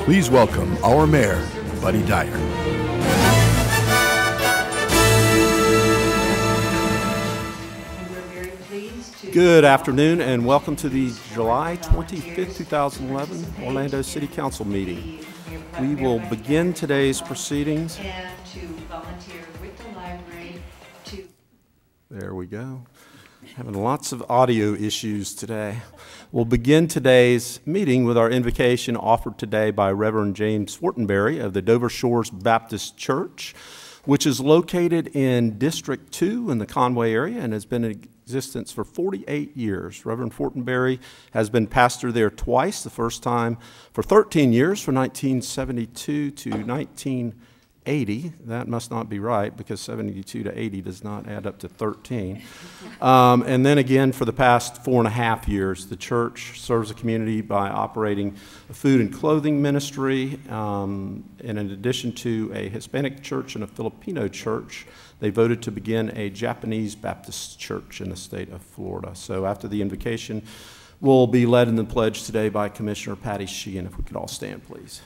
Please welcome our mayor, Buddy Dyer. Good afternoon and welcome to the July 25th, 2011 Orlando City Council meeting. We will begin today's proceedings. There we go. Having lots of audio issues today. We'll begin today's meeting with our invocation offered today by Reverend James Fortenberry of the Dover Shores Baptist Church, which is located in District 2 in the Conway area and has been in existence for 48 years. Reverend Fortenberry has been pastor there twice, the first time for 13 years, from 1972 to 1980. That must not be right because 72 to 80 does not add up to 13. And then again for the past 4.5 years, the church serves the community by operating a food and clothing ministry. And in addition to a Hispanic church and a Filipino church, they voted to begin a Japanese Baptist church in the state of Florida. So after the invocation, we'll be led in the pledge today by Commissioner Patty Sheehan. If we could all stand, please.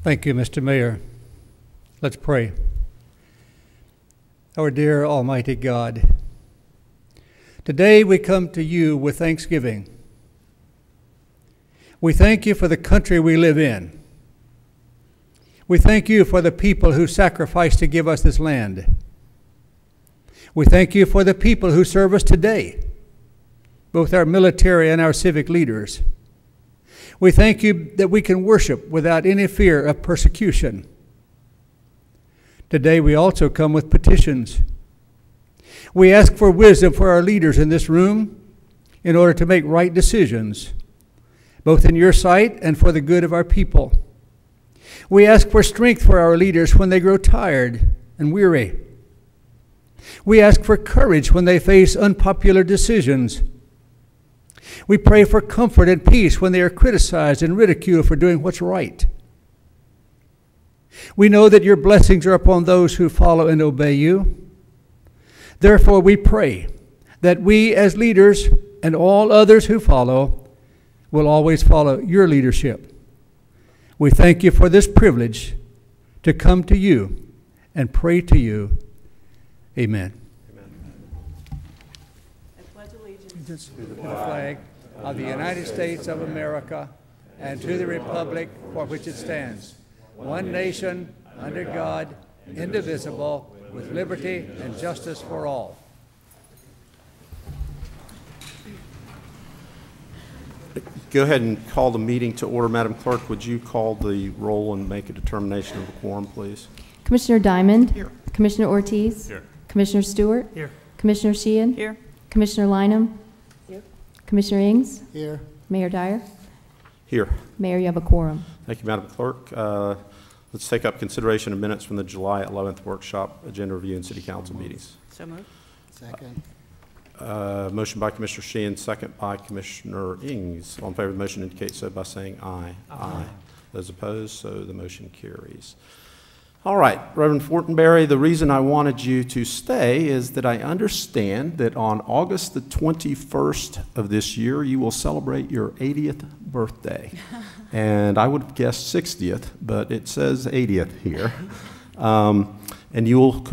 Thank you, Mr. Mayor. Let's pray. Our dear Almighty God, today we come to you with thanksgiving. We thank you for the country we live in. We thank you for the people who sacrificed to give us this land. We thank you for the people who serve us today, both our military and our civic leaders. We thank you that we can worship without any fear of persecution. Today we also come with petitions. We ask for wisdom for our leaders in this room in order to make right decisions, both in your sight and for the good of our people. We ask for strength for our leaders when they grow tired and weary. We ask for courage when they face unpopular decisions. We pray for comfort and peace when they are criticized and ridiculed for doing what's right. We know that your blessings are upon those who follow and obey you. Therefore, we pray that we as leaders and all others who follow will always follow your leadership. We thank you for this privilege to come to you and pray to you. Amen. To the flag of the United States of America and to the republic for which it stands, one nation, under God, indivisible, with liberty and justice for all. Go ahead and call the meeting to order. Madam Clerk, would you call the roll and make a determination of the quorum, please? Commissioner Diamond? Here. Commissioner Ortiz? Here. Commissioner Stewart? Here. Commissioner Sheehan? Here. Commissioner Lynham? Here. Commissioner Ings? Here. Mayor Dyer? Here. Mayor, you have a quorum. Thank you, Madam Clerk. Let's take up consideration of minutes from the July 11th workshop agenda review and city council meetings. So moved. Second. Motion by Commissioner Sheehan, second by Commissioner Ings. All in favor of the motion indicate so by saying aye. Aye. Those opposed, so the motion carries. All right, Reverend Fortenberry, the reason I wanted you to stay is that I understand that on August the 21st of this year, you will celebrate your 80th birthday. And I would have guessed 60th, but it says 80th here. And you will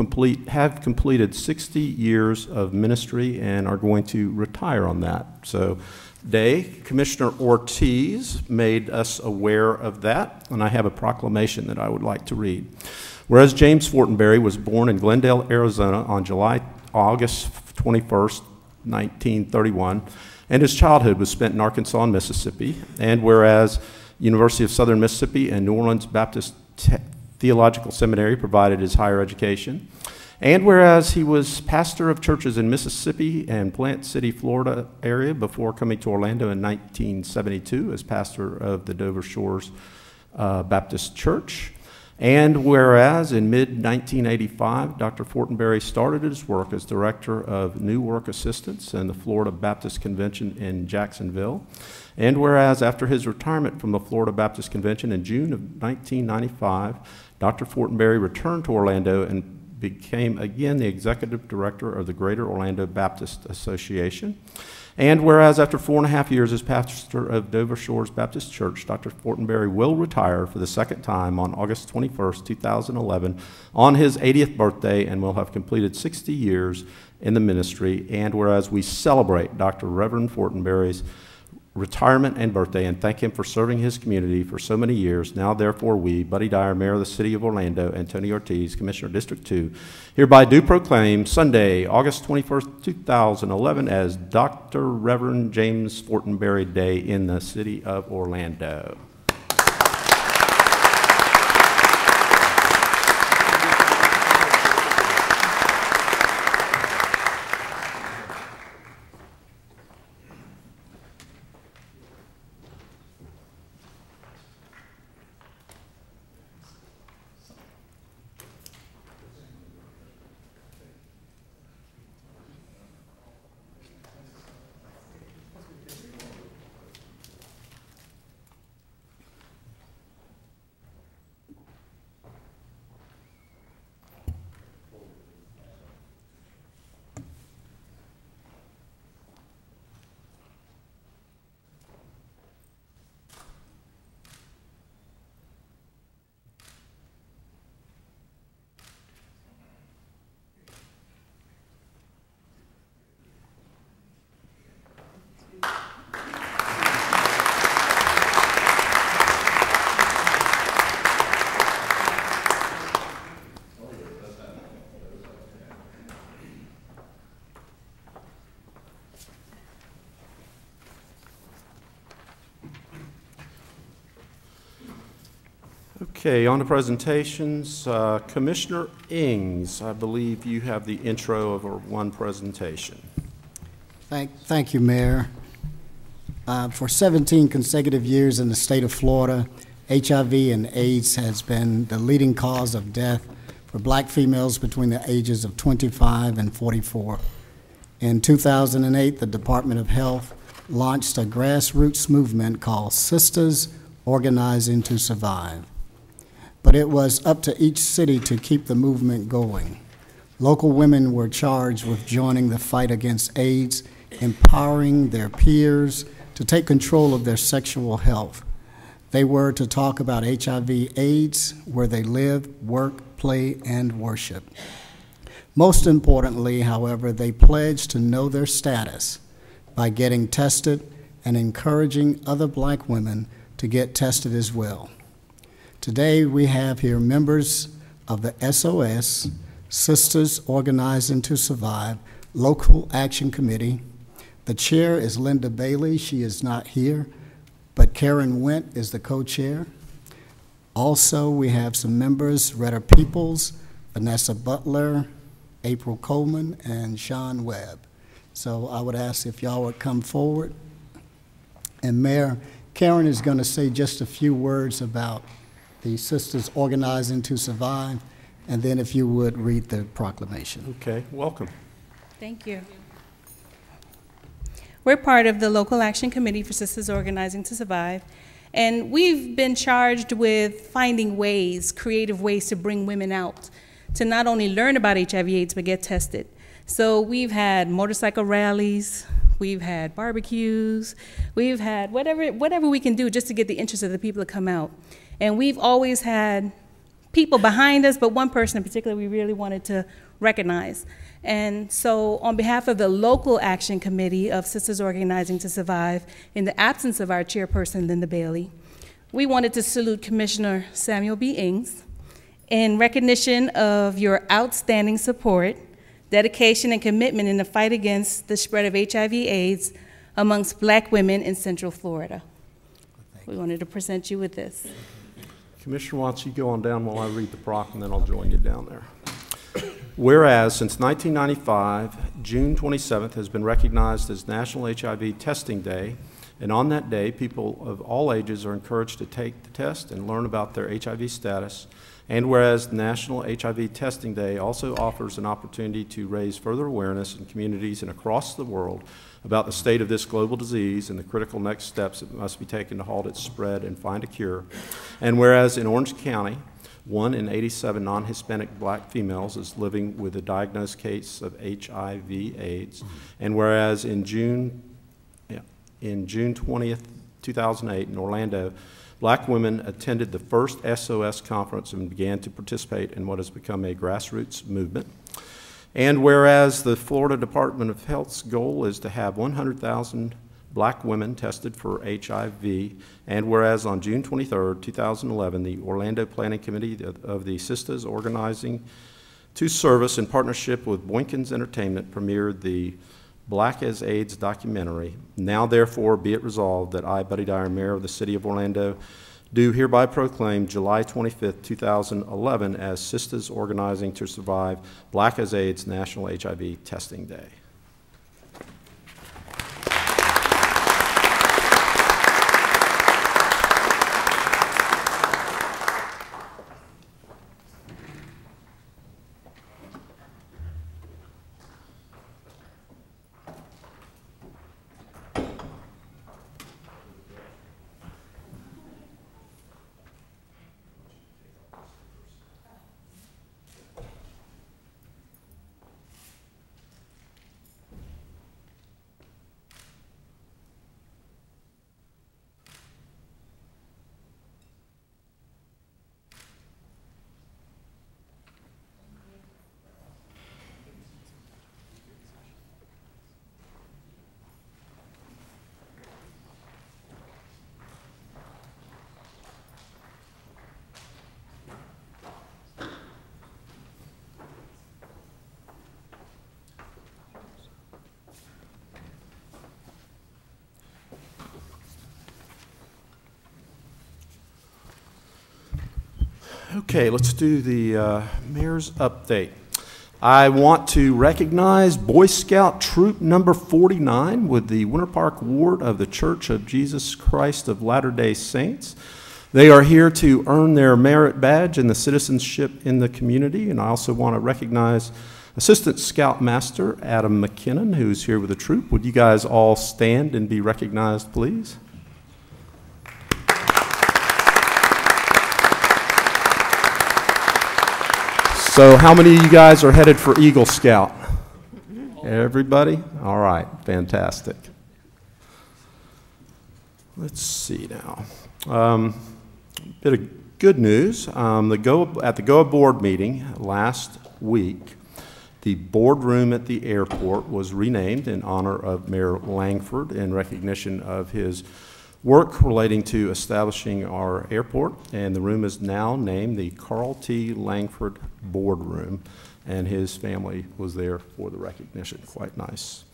have completed 60 years of ministry and are going to retire on that. So today, Commissioner Ortiz made us aware of that, and I have a proclamation that I would like to read. Whereas James Fortenberry was born in Glendale, Arizona on August 21st, 1931, and his childhood was spent in Arkansas and Mississippi, and whereas University of Southern Mississippi and New Orleans Baptist Theological Seminary provided his higher education, and whereas he was pastor of churches in Mississippi and Plant City, Florida area before coming to Orlando in 1972 as pastor of the Dover Shores Baptist Church, and whereas in mid-1985, Dr. Fortenberry started his work as director of New Work Assistance in the Florida Baptist Convention in Jacksonville, and whereas after his retirement from the Florida Baptist Convention in June of 1995, Dr. Fortenberry returned to Orlando and became again the executive director of the Greater Orlando Baptist Association. And whereas after 4.5 years as pastor of Dover Shores Baptist Church, Dr. Fortenberry will retire for the second time on August 21st, 2011, on his 80th birthday, and will have completed 60 years in the ministry. And whereas we celebrate Dr. Reverend Fortenberry's retirement and birthday and thank him for serving his community for so many years, now therefore we, Buddy Dyer, Mayor of the City of Orlando, and Tony Ortiz, Commissioner District 2, hereby do proclaim Sunday, August 21st, 2011 as Dr. Reverend James Fortenberry Day in the City of Orlando. Okay, on to presentations. Commissioner Ings, I believe you have the intro of our one presentation. Thank you, Mayor. For 17 consecutive years in the state of Florida, HIV and AIDS has been the leading cause of death for black females between the ages of 25 and 44. In 2008, the Department of Health launched a grassroots movement called Sisters Organizing to Survive. But it was up to each city to keep the movement going. Local women were charged with joining the fight against AIDS, empowering their peers to take control of their sexual health. They were to talk about HIV/AIDS where they live, work, play, and worship. Most importantly, however, they pledged to know their status by getting tested and encouraging other black women to get tested as well. Today, we have here members of the SOS, Sisters Organizing to Survive, Local Action Committee. The chair is Linda Bailey. She is not here, but Karen Went is the co-chair. Also, we have some members, Retta Peoples, Vanessa Butler, April Coleman, and Sean Webb. So I would ask if y'all would come forward. And Mayor, Karen is going to say just a few words about the Sisters Organizing to Survive, and then if you would read the proclamation. Okay, welcome. Thank you. We're part of the Local Action Committee for Sisters Organizing to Survive, and we've been charged with finding ways, creative ways to bring women out, to not only learn about HIV/AIDS, but get tested. So we've had motorcycle rallies, we've had barbecues, we've had whatever we can do just to get the interest of the people to come out. And we've always had people behind us, but one person in particular we really wanted to recognize. And so on behalf of the Local Action Committee of Sisters Organizing to Survive, in the absence of our chairperson, Linda Bailey, we wanted to salute Commissioner Samuel B. Ings in recognition of your outstanding support, dedication, and commitment in the fight against the spread of HIV/AIDS amongst black women in Central Florida. We wanted to present you with this. Commissioner, why don't you go on down while I read the proc, and then I'll join you down there. Whereas since 1995, June 27th has been recognized as National HIV Testing Day, and on that day, people of all ages are encouraged to take the test and learn about their HIV status. And whereas National HIV Testing Day also offers an opportunity to raise further awareness in communities and across the world about the state of this global disease and the critical next steps that must be taken to halt its spread and find a cure. And whereas in Orange County, 1 in 87 non-Hispanic black females is living with a diagnosed case of HIV/AIDS. And whereas in June 20th, 2008 in Orlando, black women attended the first SOS conference and began to participate in what has become a grassroots movement. And whereas the Florida Department of Health's goal is to have 100,000 black women tested for HIV, and whereas on June 23, 2011, the Orlando Planning Committee of the Sisters Organizing to Service in partnership with Boykins Entertainment premiered the Black as AIDS documentary. Now therefore be it resolved that I, Buddy Dyer, Mayor of the City of Orlando, do hereby proclaim July 25th, 2011 as Sisters Organizing to Survive Black as AIDS National HIV Testing Day. Okay, let's do the mayor's update. I want to recognize Boy Scout Troop number 49 with the Winter Park Ward of the Church of Jesus Christ of Latter-day Saints. They are here to earn their merit badge and the citizenship in the community. And I also want to recognize Assistant Scoutmaster Adam McKinnon, who's here with the troop. Would you guys all stand and be recognized, please? So how many of you guys are headed for Eagle Scout? Everybody? All right, fantastic. Let's see now. Bit of good news. At the GOA board meeting last week, the boardroom at the airport was renamed in honor of Mayor Langford in recognition of his work relating to establishing our airport, and the room is now named the Carl T. Langford Boardroom, and his family was there for the recognition. Quite nice.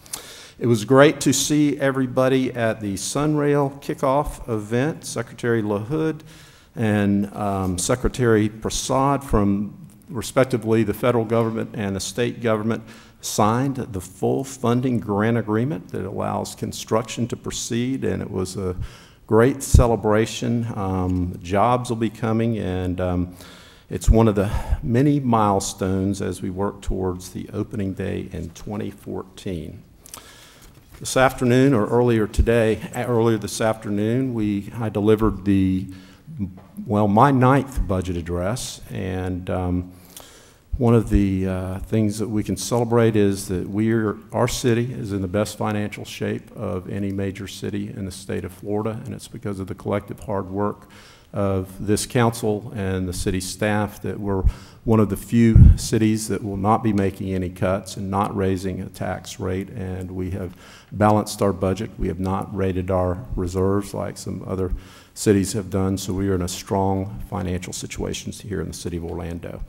It was great to see everybody at the Sunrail kickoff event. Secretary LaHood and Secretary Prasad from respectively the federal government and the state government signed the full funding grant agreement that allows construction to proceed, and it was a great celebration. Jobs will be coming, and it's one of the many milestones as we work towards the opening day in 2014. This afternoon, or earlier this afternoon, I delivered my 9th budget address, and one of the things that we can celebrate is that our city is in the best financial shape of any major city in the state of Florida, and it's because of the collective hard work of this council and the city staff that we're one of the few cities that will not be making any cuts and not raising a tax rate, and we have balanced our budget. We have not raided our reserves like some other cities have done, so we are in a strong financial situation here in the city of Orlando.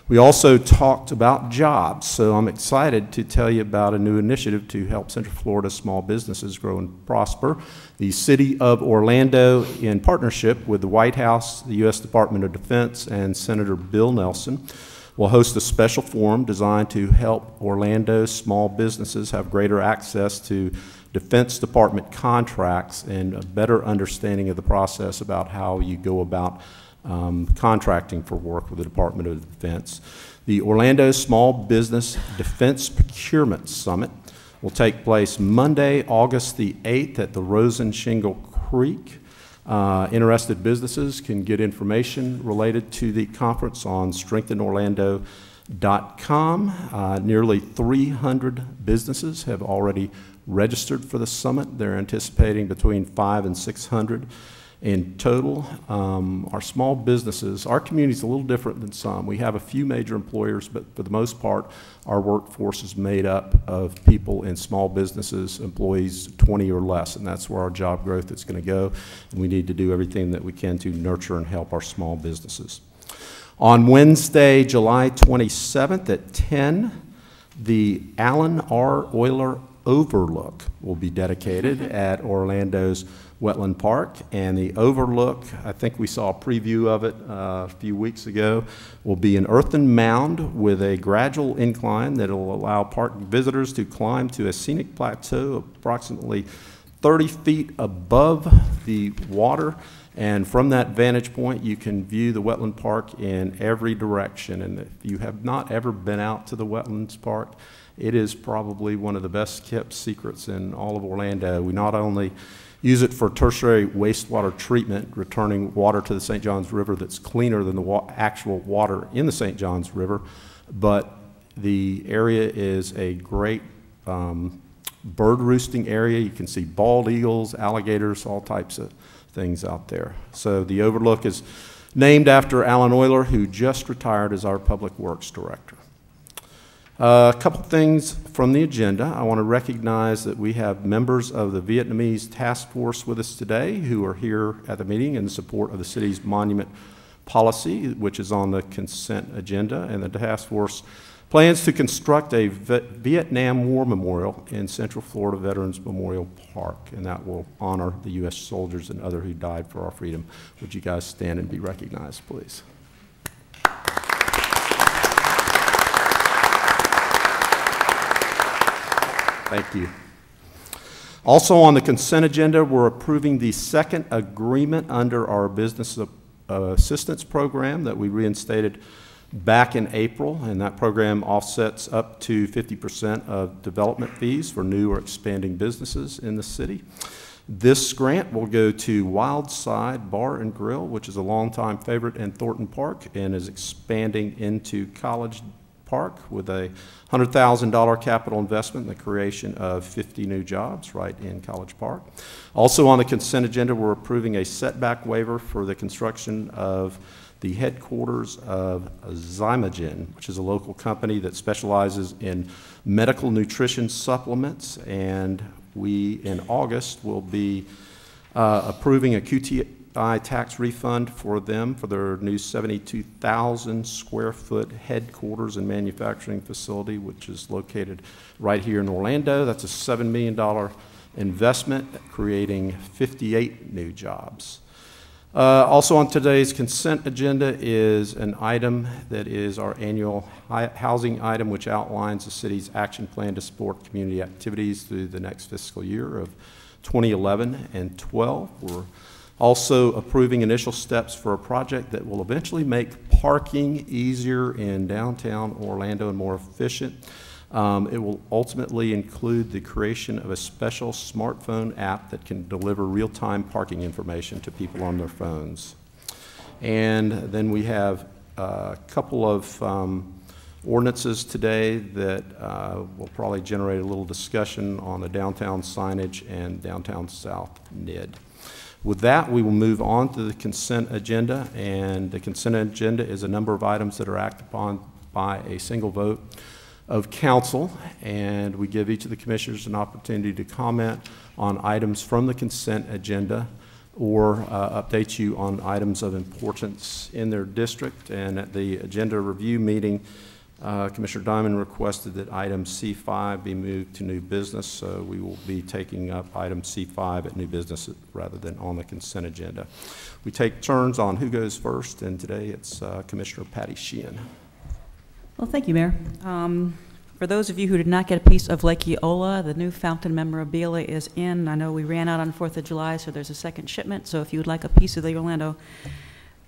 We also talked about jobs, so I'm excited to tell you about a new initiative to help Central Florida small businesses grow and prosper. The City of Orlando, in partnership with the White House, the U.S. Department of Defense, and Senator Bill Nelson, will host a special forum designed to help Orlando small businesses have greater access to Defense Department contracts and a better understanding of the process about how you go about contracting for work with the Department of Defense. The Orlando Small Business Defense Procurement Summit will take place Monday, August the 8th at the Rosen Shingle Creek. Interested businesses can get information related to the conference on strengthenorlando.com. Nearly 300 businesses have already registered for the summit. They're anticipating between 500 and 600 in total. Our small businesses, our community is a little different than some. We have a few major employers, but for the most part, our workforce is made up of people in small businesses, employees 20 or less, and that's where our job growth is going to go. And we need to do everything that we can to nurture and help our small businesses. On Wednesday, July 27th at 10, the Alan R. Euler Overlook will be dedicated at Orlando's Wetland Park, and the Overlook, I think we saw a preview of it a few weeks ago, will be an earthen mound with a gradual incline that will allow park visitors to climb to a scenic plateau approximately 30 feet above the water, and from that vantage point you can view the Wetland Park in every direction. And if you have not ever been out to the Wetlands Park, it is probably one of the best kept secrets in all of Orlando. We not only use it for tertiary wastewater treatment, returning water to the St. Johns River that's cleaner than the actual water in the St. Johns River, but the area is a great bird roosting area. You can see bald eagles, alligators, all types of things out there. So the Overlook is named after Alan Euler, who just retired as our Public Works Director. A couple things from the agenda. I want to recognize that we have members of the Vietnamese Task Force with us today who are here at the meeting in support of the city's monument policy, which is on the consent agenda. And the task force plans to construct a Vietnam War Memorial in Central Florida Veterans Memorial Park, and that will honor the U.S. soldiers and others who died for our freedom. Would you guys stand and be recognized, please? Thank you. Also on the consent agenda, we're approving the second agreement under our business assistance program that we reinstated back in April, and that program offsets up to 50% of development fees for new or expanding businesses in the city. This grant will go to Wildside Bar and Grill, which is a longtime favorite in Thornton Park and is expanding into College Park with a $100,000 capital investment in the creation of 50 new jobs right in College Park. Also on the consent agenda, we're approving a setback waiver for the construction of the headquarters of Zymogen, which is a local company that specializes in medical nutrition supplements, and we in August will be approving a QTI tax refund for them for their new 72,000 square foot headquarters and manufacturing facility, which is located right here in Orlando. That's a $7 million investment, creating 58 new jobs. Also on today's consent agenda is an item that is our annual housing item, which outlines the city's action plan to support community activities through the next fiscal year of 2011 and 12. We're also approving initial steps for a project that will eventually make parking easier in downtown Orlando and more efficient. It will ultimately include the creation of a special smartphone app that can deliver real-time parking information to people on their phones. And then we have a couple of ordinances today that will probably generate a little discussion on the downtown signage and downtown south NID. With that, we will move on to the consent agenda, and the consent agenda is a number of items that are acted upon by a single vote of council, and we give each of the commissioners an opportunity to comment on items from the consent agenda or update you on items of importance in their district. And at the agenda review meeting, Commissioner Diamond requested that item C5 be moved to new business, so we will be taking up item C5 at new business rather than on the consent agenda. We take turns on who goes first, and today it's Commissioner Patty Sheehan. Well, thank you, Mayor. For those of you who did not get a piece of Lake Eola, the new fountain memorabilia is in. I know we ran out on 4th of July, so there's a second shipment. So if you would like a piece of the Orlando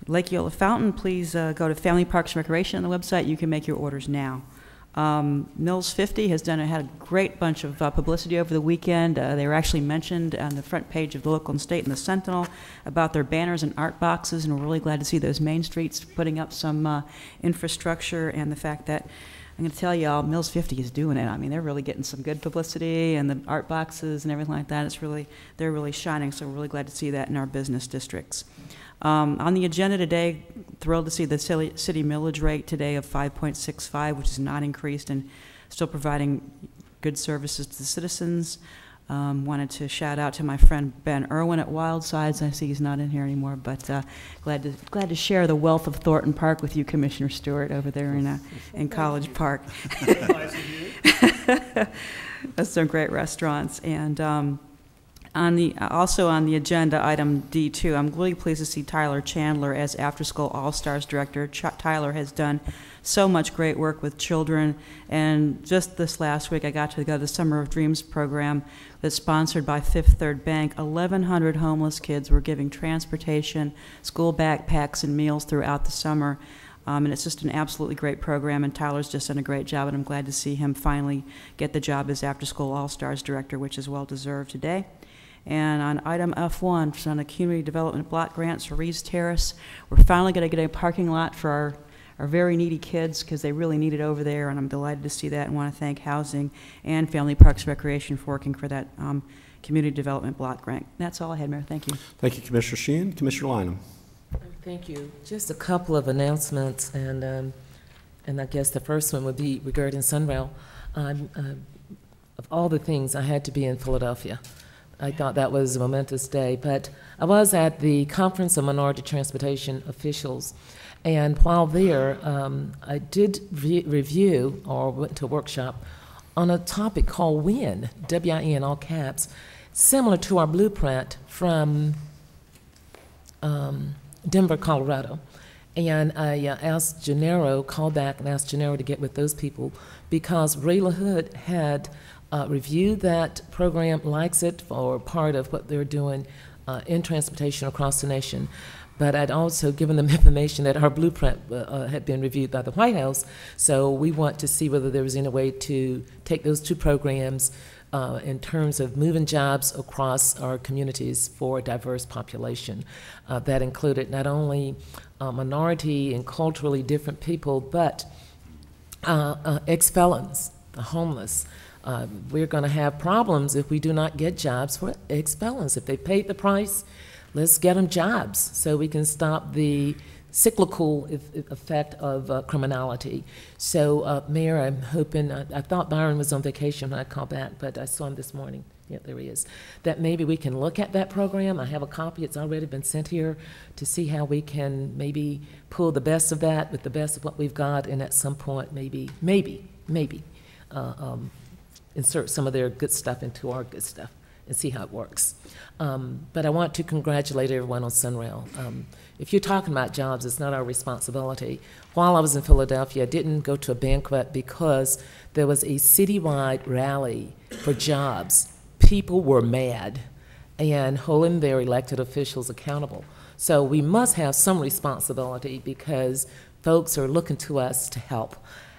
Lake Eola fountain, please go to Family Parks and Recreation on the website. You can make your orders now. Mills 50 has had a great bunch of publicity over the weekend. They were actually mentioned on the front page of the Local and State and the Sentinel about their banners and art boxes, and we're really glad to see those main streets putting up some infrastructure, and the fact that, I'm going to tell y'all, Mills 50 is doing it. I mean, they're really getting some good publicity, and the art boxes and everything like that. They're really shining, so we're really glad to see that in our business districts. On the agenda today, thrilled to see the city millage rate today of 5.65, which is not increased and still providing good services to the citizens. Wanted to shout out to my friend Ben Irwin at Wildsides. I see he's not in here anymore, but glad to share the wealth of Thornton Park with you, Commissioner Stewart, over there in College Park. That's some great restaurants. And also on the agenda, item D2, I'm really pleased to see Tyler Chandler as After School All-Stars Director. Tyler has done so much great work with children, and just this last week I got to go to the Summer of Dreams program that's sponsored by Fifth Third Bank. 1,100 homeless kids were giving transportation, school backpacks, and meals throughout the summer. And it's just an absolutely great program, and Tyler's just done a great job, and I'm glad to see him finally get the job as After School All-Stars Director, which is well-deserved today. And on item F1, which is on the Community Development Block Grants for Reeves Terrace, we're finally going to get a parking lot for our very needy kids, because they really need it over there, and I'm delighted to see that, and want to thank Housing and Family Parks Recreation for working for that Community Development Block Grant. That's all I had, Mayor. Thank you. Thank you, Commissioner Sheehan. Commissioner Lineham. Thank you. Just a couple of announcements, and I guess the first one would be regarding Sunrail. Of all the things, I had to be in Philadelphia. I thought that was a momentous day, but I was at the Conference of Minority Transportation Officials, and while there, I did review, or went to a workshop, on a topic called WIN, W-I-N, all caps, similar to our blueprint from Denver, Colorado. And I asked Gennaro, called back and asked Gennaro to get with those people, because Ray LaHood had reviewed that program, likes it for part of what they're doing in transportation across the nation. But I'd also given them information that our blueprint had been reviewed by the White House, so we want to see whether there was any way to take those two programs in terms of moving jobs across our communities for a diverse population. That included not only minority and culturally different people, but ex-felons, the homeless. We're going to have problems if we do not get jobs for ex-felons. If they paid the price, let's get them jobs so we can stop the cyclical effect of criminality. So, Mayor, I'm hoping, I thought Byron was on vacation when I called back, but I saw him this morning. Yeah, there he is. That maybe we can look at that program. I have a copy. It's already been sent here to see how we can maybe pull the best of that with the best of what we've got, and at some point maybe insert some of their good stuff into our good stuff and see how it works. But I want to congratulate everyone on Sunrail. If you're talking about jobs, it's not our responsibility. While I was in Philadelphia, I didn't go to a banquet because there was a citywide rally for jobs. People were mad and holding their elected officials accountable. So we must have some responsibility because folks are looking to us to help.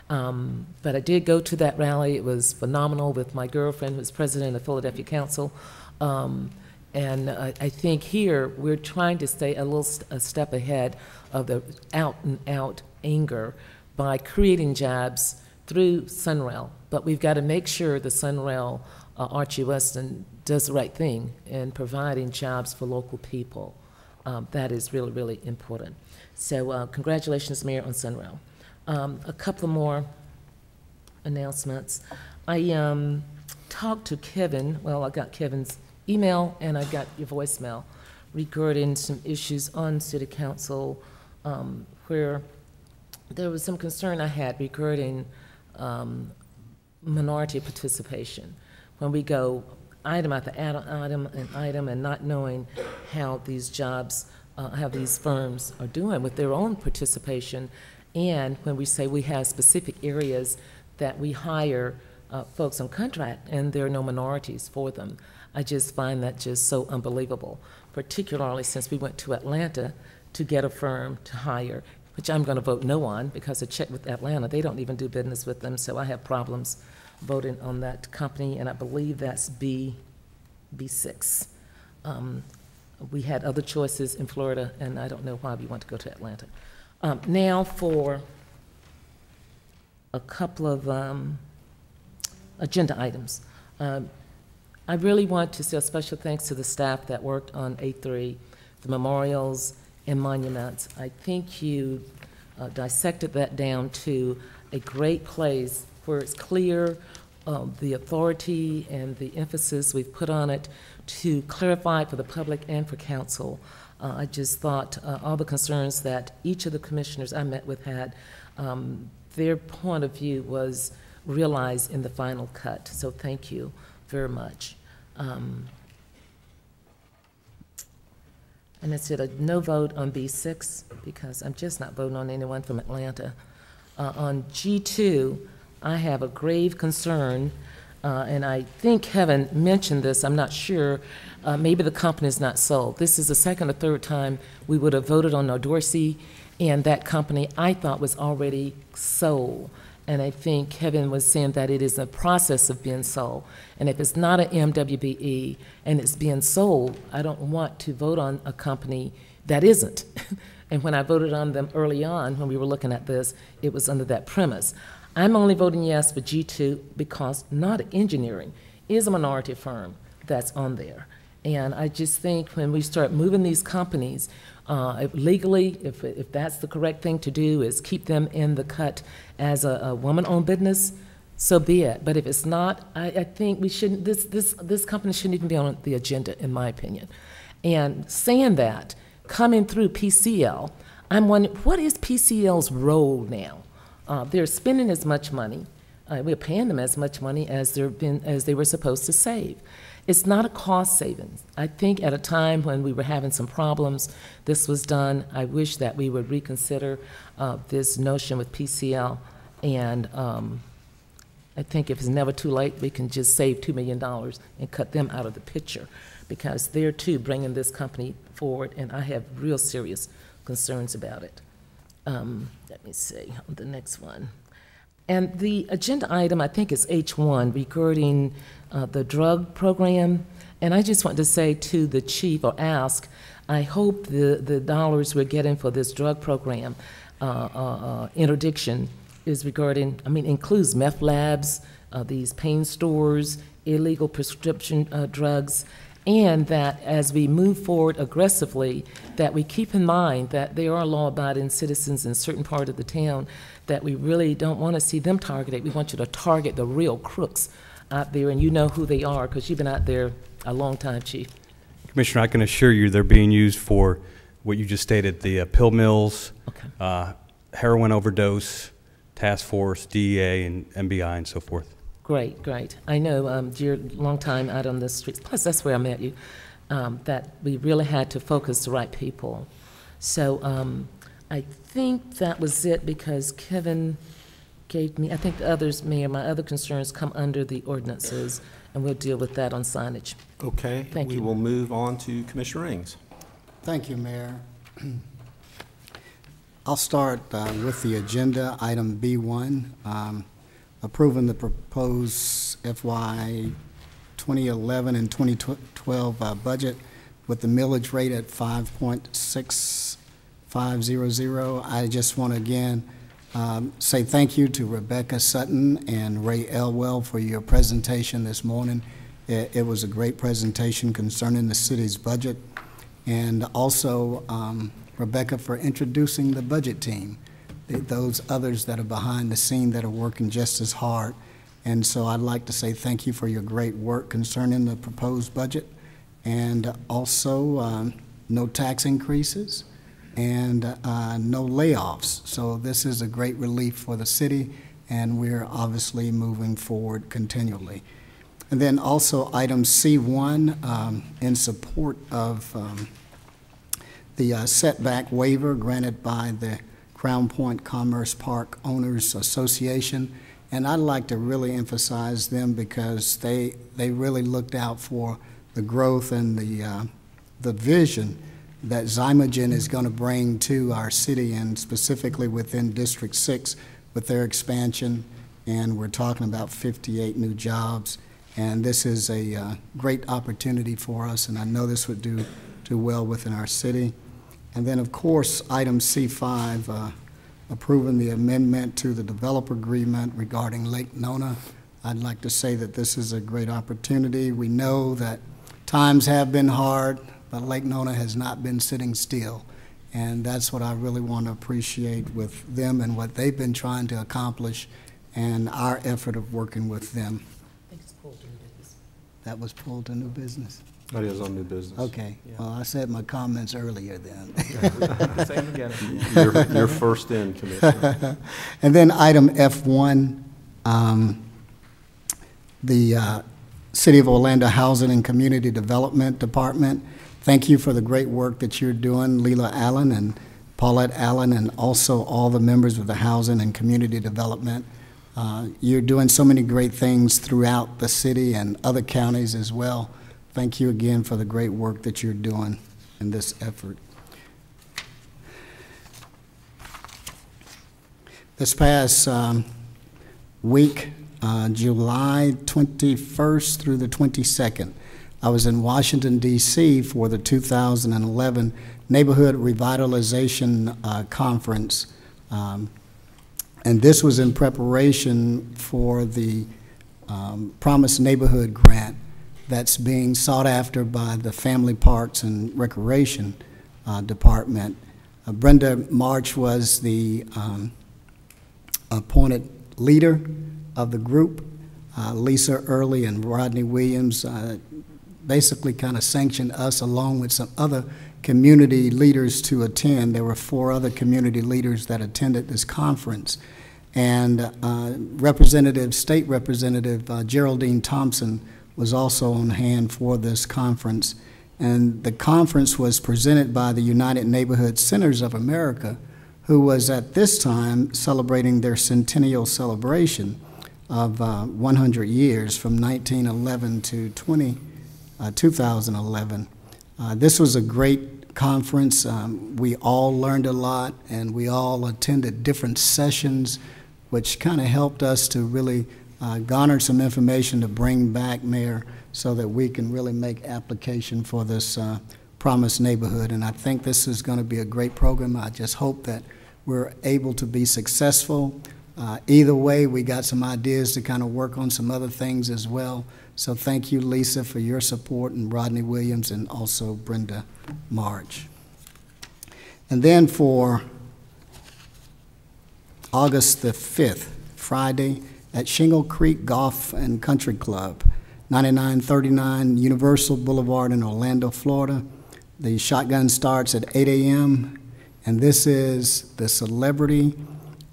But I did go to that rally. It was phenomenal with my girlfriend, who's president of Philadelphia Council. And I think here we're trying to stay a step ahead of the out-and-out anger by creating jobs through Sunrail. But we've got to make sure the Sunrail Archie Weston does the right thing in providing jobs for local people. That is really, really important. So congratulations, Mayor, on Sunrail. A couple more announcements. I talked to Kevin. Well, I got Kevin's email and I got your voicemail regarding some issues on City Council where there was some concern I had regarding minority participation. When we go item after item and not knowing how these jobs, how these firms are doing with their own participation. And when we say we have specific areas that we hire folks on contract and there are no minorities for them, I just find that just so unbelievable, particularly since we went to Atlanta to get a firm to hire which I'm going to vote no on because I checked with Atlanta. They don't even do business with them, so I have problems voting on that company, and I believe that's B6. We had other choices in Florida, and I don't know why we want to go to Atlanta. Now for a couple of agenda items. I really want to say a special thanks to the staff that worked on A3, the memorials and monuments. I think you dissected that down to a great place where it's clear the authority and the emphasis we've put on it to clarify for the public and for council. I just thought all the concerns that each of the commissioners I met with had, their point of view was realized in the final cut. So thank you very much. And I said a no vote on B6 because I'm just not voting on anyone from Atlanta. On G2, I have a grave concern, and I think Kevin mentioned this, I'm not sure. Maybe the company is not sold. This is the second or third time we would have voted on Nordorsey, and that company I thought was already sold. And I think Kevin was saying that it is a process of being sold. And if it's not an MWBE and it's being sold, I don't want to vote on a company that isn't. And when I voted on them early on, when we were looking at this, it was under that premise. I'm only voting yes for G2 because Not Engineering is a minority firm that's on there. And I just think when we start moving these companies, legally, if that's the correct thing to do, is keep them in the cut as a woman-owned business, so be it. But if it's not, I think we shouldn't. This company shouldn't even be on the agenda, in my opinion. And saying that, coming through PCL, I'm wondering what is PCL's role now? They're spending as much money. We're paying them as much money as they were supposed to save. It's not a cost savings. I think at a time when we were having some problems, this was done. I wish that we would reconsider this notion with PCL, and I think if it's never too late, we can just save $2 million and cut them out of the picture, because they're too bringing this company forward, and I have real serious concerns about it. Let me see on the next one. And the agenda item, I think, is H1 regarding the drug program. And I just want to say to the chief, or ask, I hope the dollars we're getting for this drug program interdiction is regarding, includes meth labs, these pain stores, illegal prescription drugs, and that as we move forward aggressively, that we keep in mind that there are law-abiding citizens in certain part of the town that we really don't want to see them targeted. We want you to target the real crooks out there, and you know who they are because you've been out there a long time, Chief. Commissioner, I can assure you they're being used for what you just stated, the pill mills, Okay. Heroin overdose, task force, DEA, and MBI, and so forth. Great, great. I know you're a long time out on the streets, plus that's where I met you, that we really had to focus the right people. So I think that was it because Kevin gave me, I think the others, Mayor, my other concerns come under the ordinances, and we'll deal with that on signage. Okay. Thank you. We will move on to Commissioner Ings. Thank you, Mayor. I'll start with the agenda, item B1, approving the proposed FY 2011 and 2012 budget with the millage rate at 5.6500. I just want to again say thank you to Rebecca Sutton and Ray Elwell for your presentation this morning. It was a great presentation concerning the city's budget, and also Rebecca for introducing the budget team, those others that are behind the scene that are working just as hard. And so I'd like to say thank you for your great work concerning the proposed budget, and also no tax increases and no layoffs. So this is a great relief for the city, and we're obviously moving forward continually. And then also item C1 in support of the setback waiver granted by the Crown Point Commerce Park Owners Association. And I'd like to really emphasize them because they really looked out for the growth and the vision that Zymogen is going to bring to our city, and specifically within District 6 with their expansion. And we're talking about 58 new jobs. And this is a great opportunity for us, and I know this would do well within our city. And then, of course, item C5, approving the amendment to the developer agreement regarding Lake Nona. I'd like to say that this is a great opportunity. We know that times have been hard, but Lake Nona has not been sitting still. And that's what I really want to appreciate with them and what they've been trying to accomplish and our effort of working with them. I think it's pulled to new business. That was pulled to new business? That is on new business. Okay. Yeah. Well, I said my comments earlier then. Same again. You're first in, Commissioner. And then item F1, the City of Orlando Housing and Community Development Department. Thank you for the great work that you're doing, Leila Allen and Paulette Allen, and also all the members of the Housing and Community Development. You're doing so many great things throughout the city and other counties as well. Thank you again for the great work that you're doing in this effort. This past week, July 21st through the 22nd, I was in Washington, D.C. for the 2011 Neighborhood Revitalization Conference. And this was in preparation for the Promised Neighborhood Grant that's being sought after by the Family Parks and Recreation Department. Brenda March was the appointed leader of the group. Lisa Early and Rodney Williams basically kind of sanctioned us along with some other community leaders to attend. There were 4 other community leaders that attended this conference. And State Representative Geraldine Thompson was also on hand for this conference. And the conference was presented by the United Neighborhood Centers of America, who was at this time celebrating their centennial celebration of 100 years from 1911 to 2011. This was a great conference. We all learned a lot, and we all attended different sessions, which kind of helped us to really garner some information to bring back, Mayor, so that we can really make application for this Promised Neighborhood. And I think this is going to be a great program. I just hope that we're able to be successful. Either way, we got some ideas to kind of work on some other things as well. So thank you, Lisa, for your support, and Rodney Williams, and also Brenda March. And then for August the 5th, Friday, at Shingle Creek Golf and Country Club, 9939 Universal Boulevard in Orlando, Florida. The shotgun starts at 8 a.m., and this is the celebrity,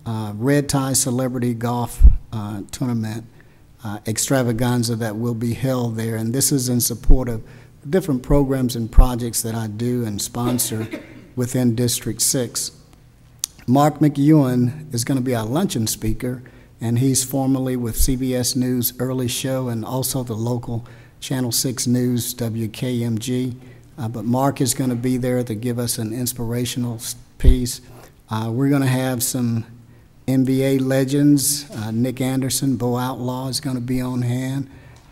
Red Tie Celebrity Golf Tournament extravaganza that will be held there. And this is in support of different programs and projects that I do and sponsor within District 6. Mark McEwen is going to be our luncheon speaker, and he's formerly with CBS News Early Show and also the local Channel 6 News, WKMG. But Mark is going to be there to give us an inspirational piece. We're going to have some NBA legends. Nick Anderson, Bo Outlaw is going to be on hand.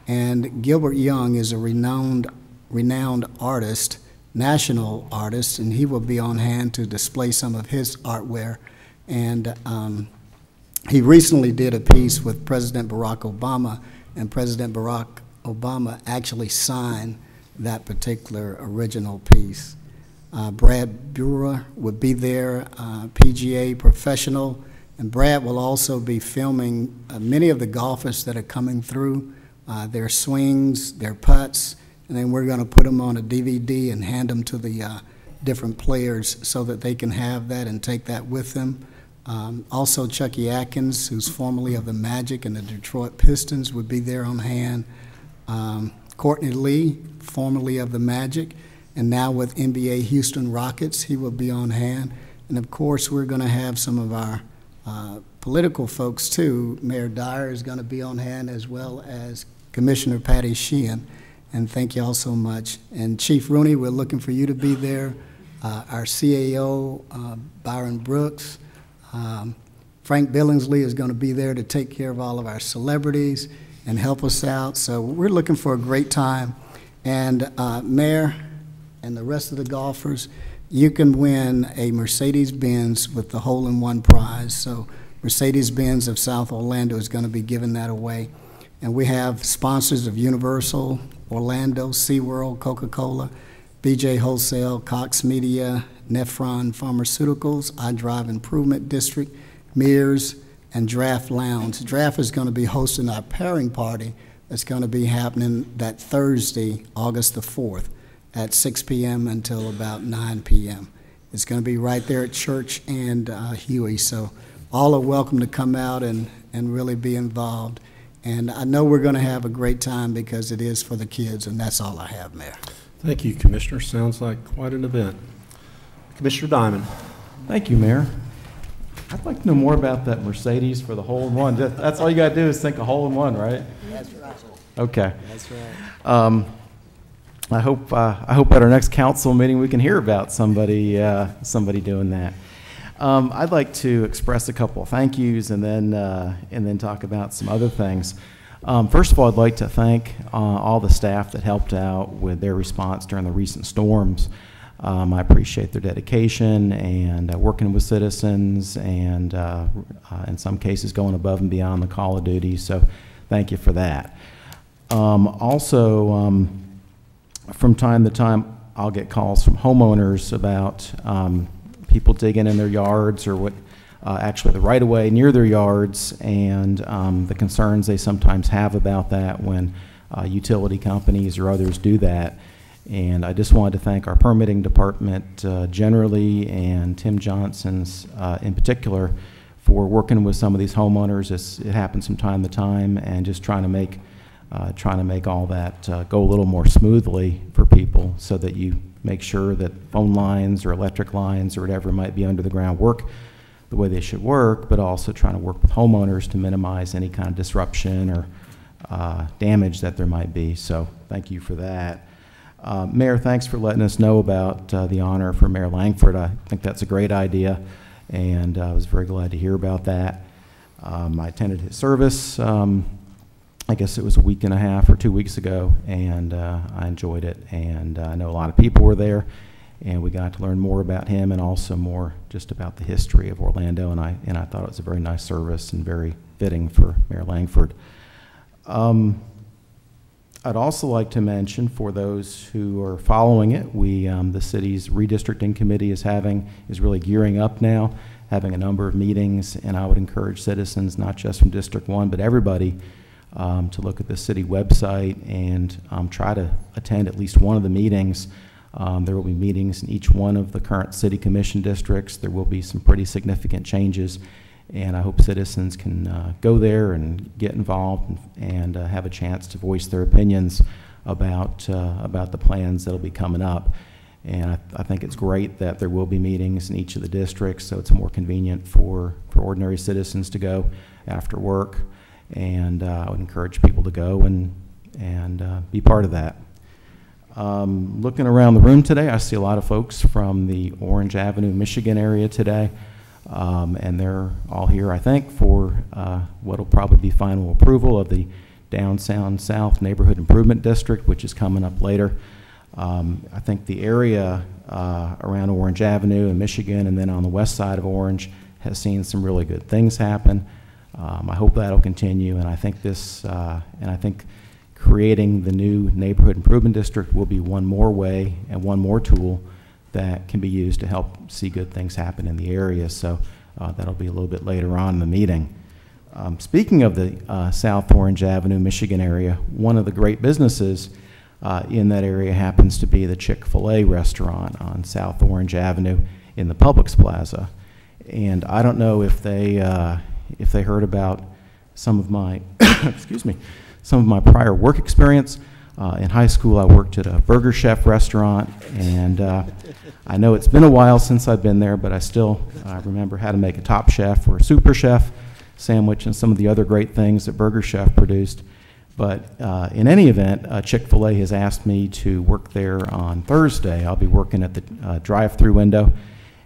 And Gilbert Young is a renowned artist, national artist, and he will be on hand to display some of his artwork. And he recently did a piece with President Barack Obama, and President Barack Obama actually signed that particular original piece. Brad Brewer would be there, PGA professional, and Brad will also be filming many of the golfers that are coming through, their swings, their putts, and then we're going to put them on a DVD and hand them to the different players so that they can have that and take that with them. Also, Chucky Atkins, who's formerly of the Magic and the Detroit Pistons, would be there on hand. Courtney Lee, formerly of the Magic, and now with NBA Houston Rockets, he will be on hand. And of course, we're going to have some of our political folks too. Mayor Dyer is going to be on hand, as well as Commissioner Patty Sheehan. And thank you all so much. And Chief Rooney, we're looking for you to be there. our CAO, Byron Brooks. Frank Billingsley is going to be there to take care of all of our celebrities and help us out. So we're looking for a great time. And Mayor and the rest of the golfers, you can win a Mercedes-Benz with the hole-in-one prize. So Mercedes-Benz of South Orlando is going to be giving that away. And we have sponsors of Universal, Orlando, SeaWorld, Coca-Cola, BJ Wholesale, Cox Media, Nephron Pharmaceuticals, iDrive Improvement District, Mears, and Draft Lounge. Draft is going to be hosting our pairing party that's going to be happening that Thursday, August the 4th, at 6 p.m. until about 9 p.m. It's going to be right there at Church and Huey, so all are welcome to come out and really be involved. And I know we're going to have a great time because it is for the kids, and that's all I have, Mayor. Thank you, Commissioner. Sounds like quite an event. Commissioner Diamond. Thank you, Mayor. I'd like to know more about that Mercedes for the hole-in-one. That's all you got to do is think a hole-in-one, right? That's right. Okay. That's right. I hope at our next council meeting we can hear about somebody doing that. I'd like to express a couple of thank yous and then talk about some other things. First of all, I'd like to thank all the staff that helped out with their response during the recent storms. I appreciate their dedication and working with citizens and in some cases going above and beyond the call of duty, so thank you for that. Also, from time to time, I'll get calls from homeowners about people digging in their yards or what actually the right-of-way near their yards and the concerns they sometimes have about that when utility companies or others do that. And I just wanted to thank our permitting department generally and Tim Johnson's in particular for working with some of these homeowners. It happens from time to time, and just trying to make all that go a little more smoothly for people, so that you make sure that phone lines or electric lines or whatever might be under the ground work the way they should work, but also trying to work with homeowners to minimize any kind of disruption or damage that there might be. So thank you for that. Mayor, thanks for letting us know about the honor for Mayor Langford. I think that's a great idea, and I was very glad to hear about that. I attended his service, I guess it was a week and a half or 2 weeks ago, and I enjoyed it, and I know a lot of people were there, and we got to learn more about him and also more just about the history of Orlando, and I thought it was a very nice service and very fitting for Mayor Langford. I'd also like to mention, for those who are following it, the city's redistricting committee is really gearing up now, having a number of meetings, and I would encourage citizens, not just from District 1, but everybody, to look at the city website and try to attend at least one of the meetings. There will be meetings in each one of the current city commission districts. There will be some pretty significant changes, and I hope citizens can go there and get involved and have a chance to voice their opinions about the plans that will be coming up. And I think it's great that there will be meetings in each of the districts, so it's more convenient for ordinary citizens to go after work. And I would encourage people to go and be part of that. Looking around the room today, I see a lot of folks from the Orange Avenue, Michigan area today. And they're all here, I think, for what will probably be final approval of the Downtown South Neighborhood Improvement District, which is coming up later. I think the area around Orange Avenue in Michigan and then on the west side of Orange has seen some really good things happen. I hope that'll continue, and I think creating the new Neighborhood Improvement District will be one more way and one more tool that can be used to help see good things happen in the area. So that'll be a little bit later on in the meeting. Speaking of the South Orange Avenue, Michigan area, one of the great businesses in that area happens to be the Chick-fil-A restaurant on South Orange Avenue in the Publix Plaza. And I don't know if they heard about some of my, excuse me, some of my prior work experience. In high school, I worked at a Burger Chef restaurant, and I know it's been a while since I've been there, but I remember how to make a Top Chef or a Super Chef sandwich and some of the other great things that Burger Chef produced. But in any event, Chick-fil-A has asked me to work there on Thursday. I'll be working at the drive-through window,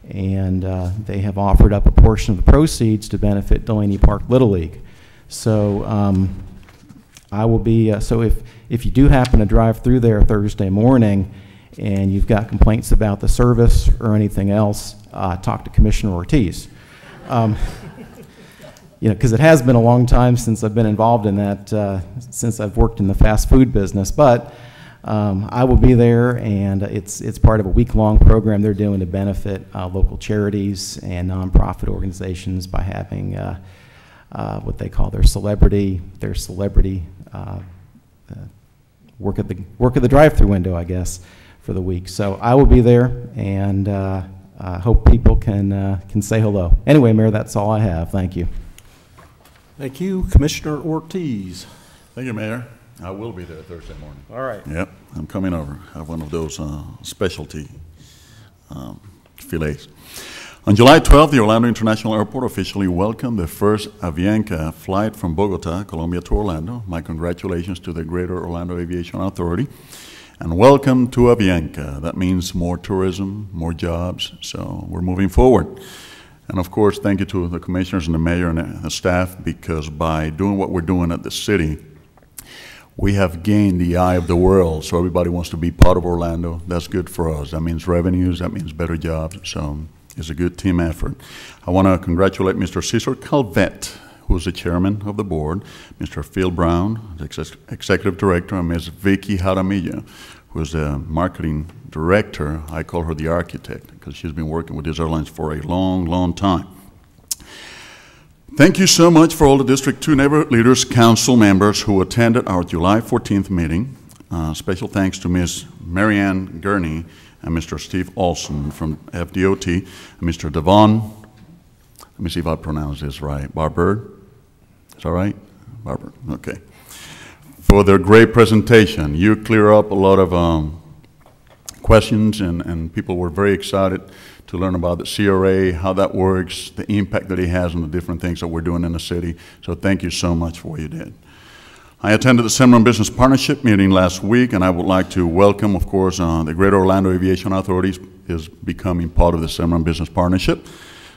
and they have offered up a portion of the proceeds to benefit Delaney Park Little League. So I will be, so if you do happen to drive through there Thursday morning and you've got complaints about the service or anything else, talk to Commissioner Ortiz. You know, because it has been a long time since I've been involved in that, since I've worked in the fast food business. But I will be there, and it's part of a week-long program they're doing to benefit local charities and nonprofit organizations by having what they call their celebrity work at the drive-through window, I guess, for the week. So I will be there, and hope people can say hello. Anyway, Mayor, that's all I have. Thank you. Thank you. Commissioner Ortiz. Thank you, Mayor. I will be there Thursday morning. All right. Yep, I'm coming over. I have one of those specialty fillets. On July 12th, the Orlando International Airport officially welcomed the first Avianca flight from Bogota, Colombia to Orlando. My congratulations to the Greater Orlando Aviation Authority. And welcome to Avianca. That means more tourism, more jobs, so we're moving forward. And of course, thank you to the commissioners and the mayor and the staff, because by doing what we're doing at the city, we have gained the eye of the world, so everybody wants to be part of Orlando. That's good for us. That means revenues, that means better jobs, so it's a good team effort. I want to congratulate Mr. Cesar Calvet, who is the chairman of the board, Mr. Phil Brown, the executive director, and Ms. Vicky Jaramillo, who is the marketing director. I call her the architect because she's been working with these airlines for a long, long time. Thank you so much for all the District 2 Neighborhood Leaders Council members who attended our July 14th meeting. Special thanks to Ms. Marianne Gurney and Mr. Steve Olson from FDOT, and Mr. Devon, let me see if I pronounce this right, Barber, is that right? Barber, okay. For their great presentation. You clear up a lot of questions, and people were very excited to learn about the CRA, how that works, the impact that it has on the different things that we're doing in the city. So thank you so much for what you did. I attended the Cimarron Business Partnership meeting last week, and I would like to welcome, of course, the Greater Orlando Aviation Authority is becoming part of the Cimarron Business Partnership.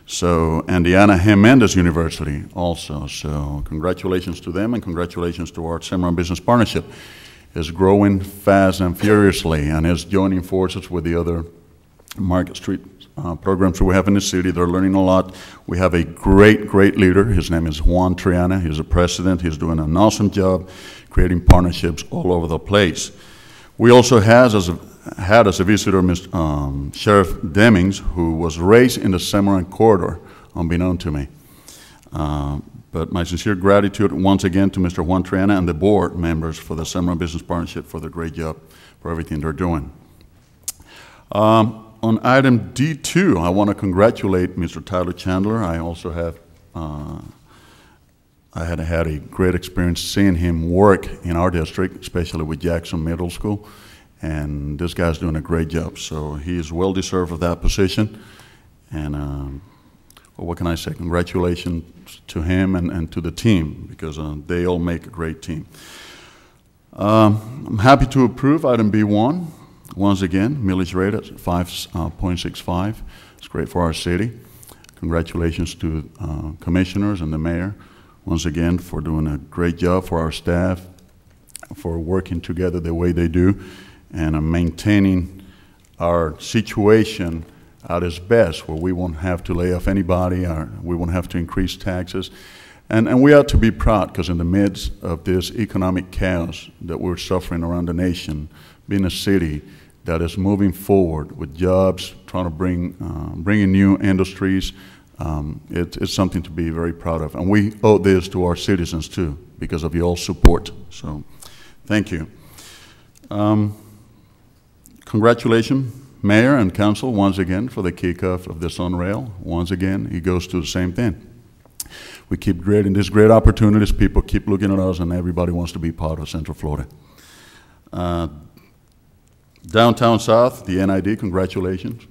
So, and the Ana Jimenez University also. So congratulations to them, and congratulations to our Cimarron Business Partnership. It's growing fast and furiously, and is joining forces with the other Market Street programs that we have in the city. They're learning a lot. We have a great, great leader. His name is Juan Triana. He's the president. He's doing an awesome job creating partnerships all over the place. We also had as a visitor Sheriff Demings, who was raised in the Cimarron corridor, unbeknown to me. But my sincere gratitude once again to Mr. Juan Triana and the board members for the Cimarron Business Partnership for the great job for everything they're doing. On item D2, I want to congratulate Mr. Tyler Chandler. I also have, I had a great experience seeing him work in our district, especially with Jackson Middle School, and this guy's doing a great job. So he is well deserved of that position, and well, what can I say? Congratulations to him and to the team, because they all make a great team. I'm happy to approve item B1. Once again, millage rate at 5.65. It's great for our city. Congratulations to commissioners and the mayor, once again, for doing a great job, for our staff, for working together the way they do, and maintaining our situation at its best, where we won't have to lay off anybody, or we won't have to increase taxes. And we ought to be proud, because in the midst of this economic chaos that we're suffering around the nation, being a city that is moving forward with jobs, trying to bring in new industries, it's something to be very proud of. And we owe this to our citizens too, because of your support. So thank you. Congratulations, Mayor and Council, once again, for the kickoff of this on rail. Once again, it goes to the same thing. We keep creating these great opportunities. People keep looking at us, and everybody wants to be part of Central Florida. Downtown South, the NID, congratulations.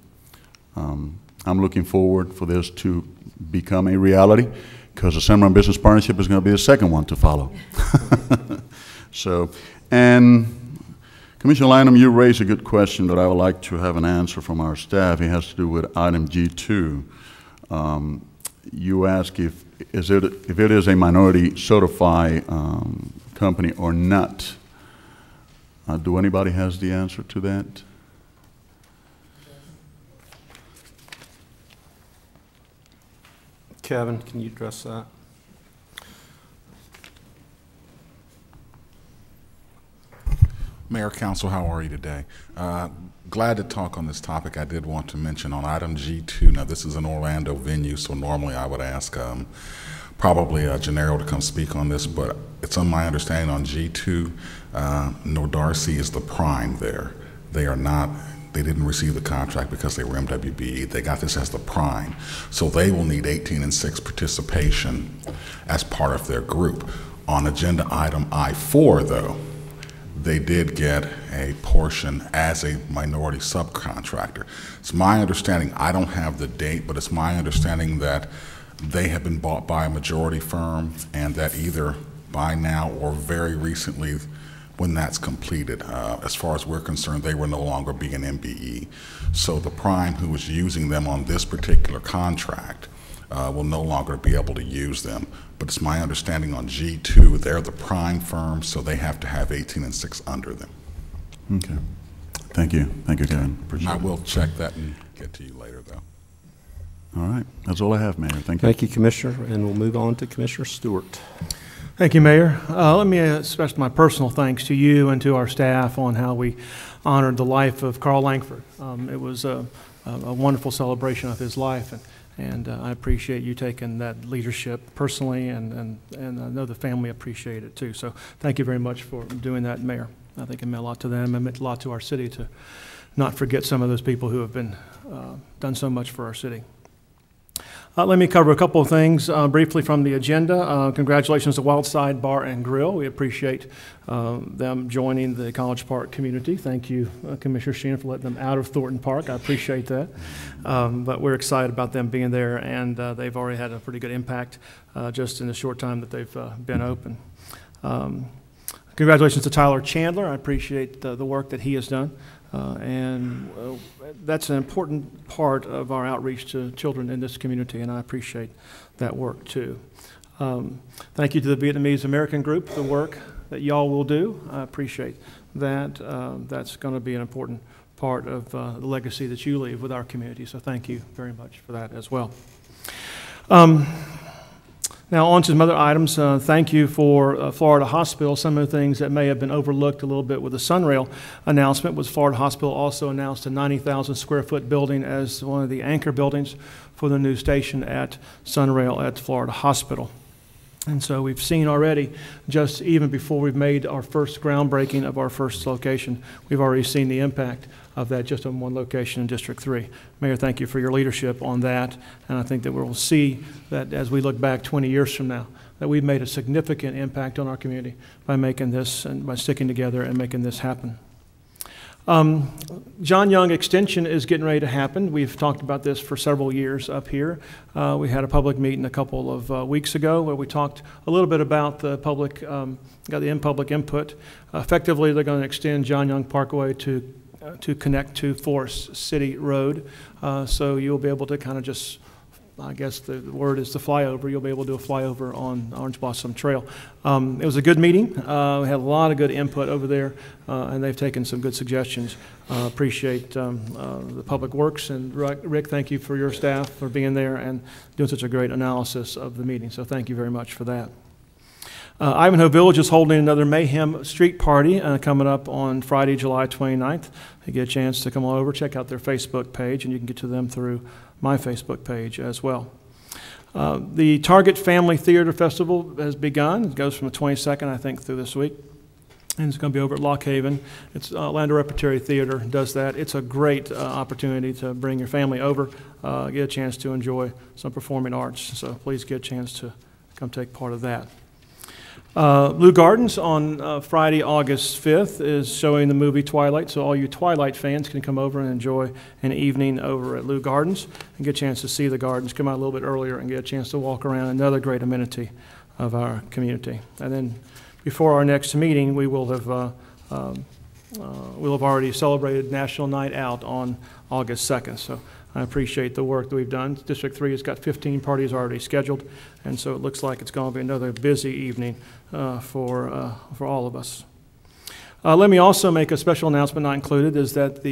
I'm looking forward for this to become a reality, because the Cimarron Business Partnership is going to be the second one to follow. So, and Commissioner Lanham, you raised a good question that I would like to have an answer from our staff. It has to do with item G2. You ask if it is a minority certified company or not. Do anybody has the answer to that? Kevin, can you address that? Mayor, Council, how are you today? Glad to talk on this topic. I did want to mention on item G2, now this is an Orlando venue, so normally I would ask probably Gennaro to come speak on this, but it's on my understanding on G2, Nordarcy is the prime there. They didn't receive the contract because they were MWBE. They got this as the prime. So they will need 18-6 participation as part of their group. On agenda item I4, though, they did get a portion as a minority subcontractor. It's my understanding, I don't have the date, but it's my understanding that they have been bought by a majority firm and that either by now or very recently, when that's completed, as far as we're concerned, they will no longer be an MBE. So the prime who was using them on this particular contract will no longer be able to use them. But it's my understanding on G2, they're the prime firm, so they have to have 18-6 under them. Okay. Thank you. Thank you, Kevin. Appreciate I it. will check that and get to you later, though. All right. That's all I have, Mayor. Thank you. Thank you, Commissioner, and we'll move on to Commissioner Stewart. Thank you, Mayor. Let me express my personal thanks to you and to our staff on how we honored the life of Carl Langford. It was a wonderful celebration of his life, and I appreciate you taking that leadership personally, and I know the family appreciate it too. So thank you very much for doing that, Mayor. I think it meant a lot to them. It meant a lot to our city to not forget some of those people who have been done so much for our city. Let me cover a couple of things briefly from the agenda. Congratulations to Wildside Bar and Grill. We appreciate them joining the College Park community. Thank you, Commissioner Sheehan, for letting them out of Thornton Park. I appreciate that. But we're excited about them being there, and they've already had a pretty good impact just in the short time that they've been open. Congratulations to Tyler Chandler. I appreciate the work that he has done. That's an important part of our outreach to children in this community, and I appreciate that work too. Thank you to the Vietnamese American group, the work that y'all will do. I appreciate that. That's going to be an important part of the legacy that you leave with our community, so thank you very much for that as well. Now on to some other items. Thank you for Florida Hospital. Some of the things that may have been overlooked a little bit with the Sunrail announcement was Florida Hospital also announced a 90,000 square foot building as one of the anchor buildings for the new station at Sunrail at Florida Hospital. And so we've seen already, just even before we've made our first groundbreaking of our first location, we've already seen the impact of that just on one location in District 3. Mayor, thank you for your leadership on that. And I think that we'll see that as we look back 20 years from now, that we've made a significant impact on our community by making this and by sticking together and making this happen. John Young Extension is getting ready to happen. We've talked about this for several years up here. We had a public meeting a couple of weeks ago where we talked a little bit about the public, got the public input. Effectively, they're going to extend John Young Parkway to connect to Forest City Road. So you'll be able to kind of just, I guess the word is the flyover. You'll be able to do a flyover on Orange Blossom Trail. It was a good meeting. We had a lot of good input over there, and they've taken some good suggestions. Appreciate the Public Works, and Rick, thank you for your staff for being there and doing such a great analysis of the meeting. So thank you very much for that. Ivanhoe Village is holding another Mayhem Street Party coming up on Friday, July 29th. You get a chance to come on over, check out their Facebook page, and you can get to them through my Facebook page as well. The Target Family Theater Festival has begun. It goes from the 22nd, I think, through this week. And it's going to be over at Lock Haven. It's Orlando Repertory Theater does that. It's a great opportunity to bring your family over, get a chance to enjoy some performing arts. So please get a chance to come take part of that. Lou Gardens on Friday, August 5th is showing the movie Twilight, so all you Twilight fans can come over and enjoy an evening over at Lou Gardens and get a chance to see the gardens, come out a little bit earlier and get a chance to walk around, another great amenity of our community. And then before our next meeting, we will have we'll have already celebrated National Night Out on August 2nd. So I appreciate the work that we've done. District 3 has got 15 parties already scheduled, and so it looks like it's going to be another busy evening for all of us. Let me also make a special announcement not included, is that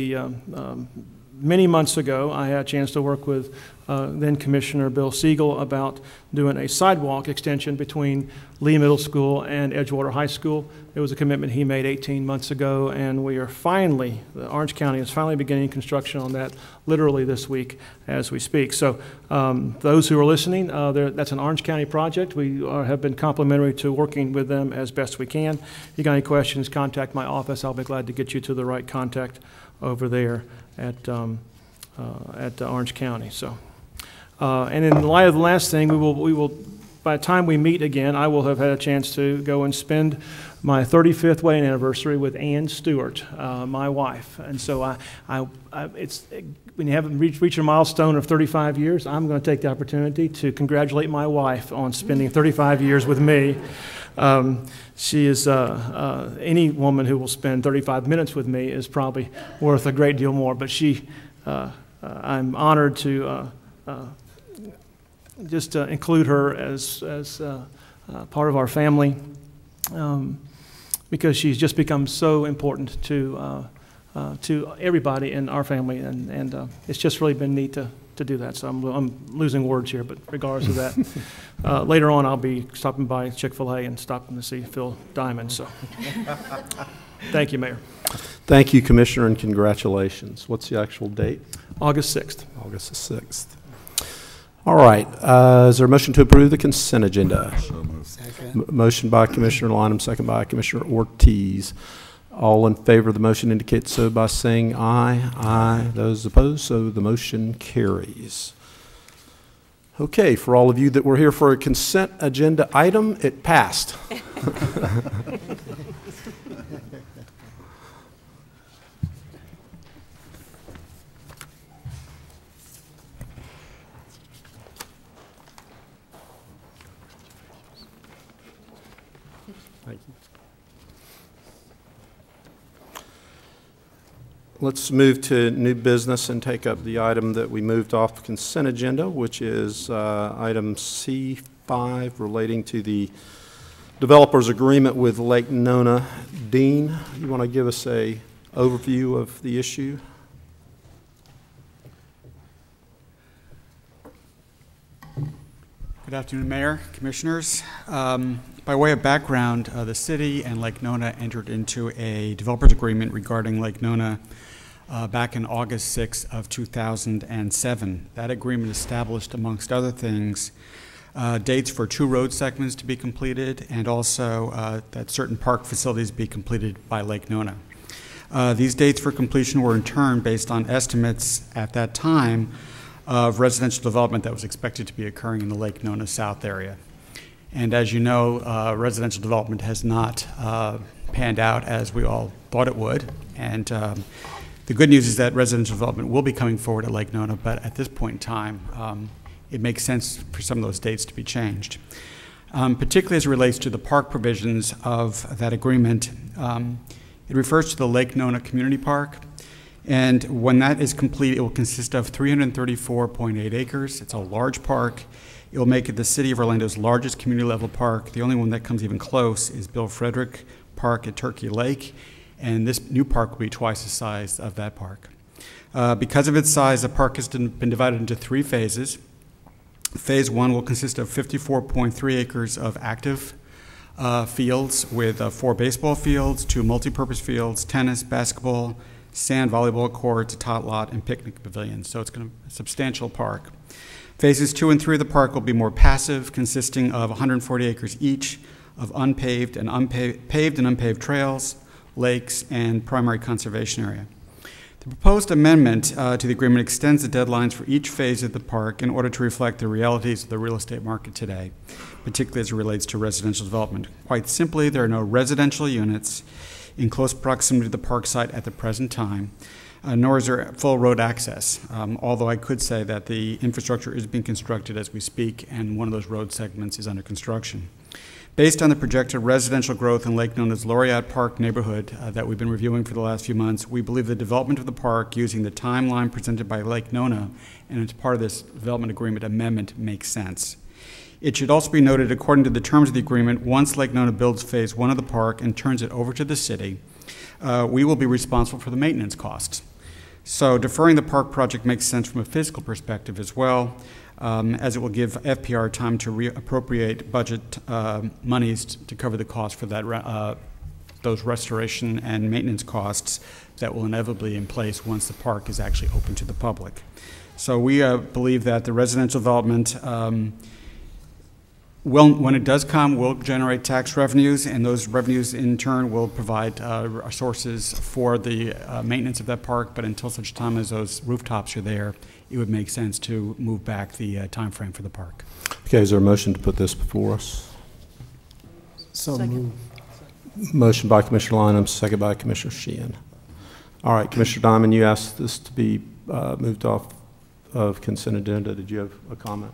many months ago, I had a chance to work with then Commissioner Bill Siegel about doing a sidewalk extension between Lee Middle School and Edgewater High School. It was a commitment he made 18 months ago, and we are finally, Orange County is finally beginning construction on that literally this week as we speak. So those who are listening, that's an Orange County project. We have been complimentary to working with them as best we can. If you got any questions, contact my office. I'll be glad to get you to the right contact over there at Orange County. So, and in light of the last thing, we will, by the time we meet again, I will have had a chance to go and spend my 35th wedding anniversary with Ann Stewart, my wife. And so it's when you haven't reached a milestone of 35 years, I'm going to take the opportunity to congratulate my wife on spending 35 years with me. She is, any woman who will spend 35 minutes with me is probably worth a great deal more, but I'm honored to just include her as part of our family, because she's just become so important to everybody in our family, and it's just really been neat to do that. So I'm losing words here, but regardless of that, later on I'll be stopping by Chick-fil-A and stopping to see Phil Diamond. So thank you, Mayor. Thank you, Commissioner, and congratulations. What's the actual date? August 6th. August the 6th. All right. Is there a motion to approve the consent agenda? So moved. Motion by Commissioner Lineham, second by Commissioner Ortiz. All in favor of the motion indicate so by saying aye. Aye. Those opposed, so the motion carries. Okay, for all of you that were here for a consent agenda item, it passed. Thank you. Let's move to new business and take up the item that we moved off the consent agenda, which is item C5 relating to the developer's agreement with Lake Nona. Dean, you want to give us an overview of the issue? Good afternoon, Mayor, Commissioners. By way of background, the city and Lake Nona entered into a developer's agreement regarding Lake Nona back in August 6th of 2007. That agreement established, amongst other things, dates for 2 road segments to be completed, and also that certain park facilities be completed by Lake Nona. These dates for completion were in turn based on estimates at that time of residential development that was expected to be occurring in the Lake Nona South area. And as you know, residential development has not panned out as we all thought it would. And the good news is that residential development will be coming forward at Lake Nona, but at this point in time, it makes sense for some of those dates to be changed. Particularly as it relates to the park provisions of that agreement, it refers to the Lake Nona Community Park. And when that is complete, it will consist of 334.8 acres. It's a large park. It will make it the City of Orlando's largest community-level park. The only one that comes even close is Bill Frederick Park at Turkey Lake, and this new park will be twice the size of that park. Because of its size, the park has been divided into 3 phases. Phase 1 will consist of 54.3 acres of active fields with 4 baseball fields, 2 multi-purpose fields, tennis, basketball, sand volleyball courts, a tot lot, and picnic pavilions. So it's going to be a substantial park. Phases 2 and 3 of the park will be more passive, consisting of 140 acres each of paved and unpaved trails, lakes, and primary conservation area. The proposed amendment to the agreement extends the deadlines for each phase of the park in order to reflect the realities of the real estate market today, particularly as it relates to residential development. Quite simply, there are no residential units in close proximity to the park site at the present time, nor is there full road access, although I could say that the infrastructure is being constructed as we speak, and one of those road segments is under construction. Based on the projected residential growth in Lake Nona's Laureate Park neighborhood that we've been reviewing for the last few months, we believe the development of the park using the timeline presented by Lake Nona and as part of this development agreement amendment makes sense. It should also be noted, according to the terms of the agreement, once Lake Nona builds phase 1 of the park and turns it over to the city, we will be responsible for the maintenance costs. So deferring the park project makes sense from a fiscal perspective as well, as it will give FPR time to reappropriate budget monies to cover the cost for that, those restoration and maintenance costs that will inevitably be in place once the park is actually open to the public. So we believe that the residential development when it does come, will generate tax revenues, and those revenues in turn will provide sources for the maintenance of that park. But until such time as those rooftops are there, it would make sense to move back the time frame for the park. Okay, is there a motion to put this before us? So moved. Motion by Commissioner Lineham, second by Commissioner Sheehan. All right, Commissioner Diamond, you asked this to be moved off of consent agenda. Did you have a comment?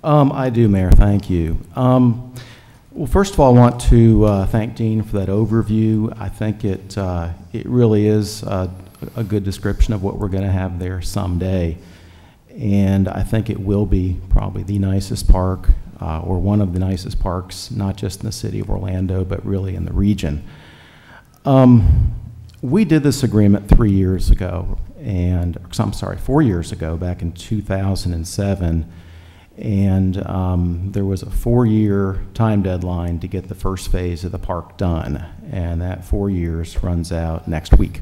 I do, Mayor. Thank you. Well, first of all, I want to thank Dean for that overview. I think it really is a good description of what we're going to have there someday. And I think it will be probably the nicest park, or one of the nicest parks, not just in the city of Orlando, but really in the region. We did this agreement 3 years ago, and I'm sorry, 4 years ago, back in 2007. And there was a 4-year time deadline to get the first phase of the park done, and that 4 years runs out next week.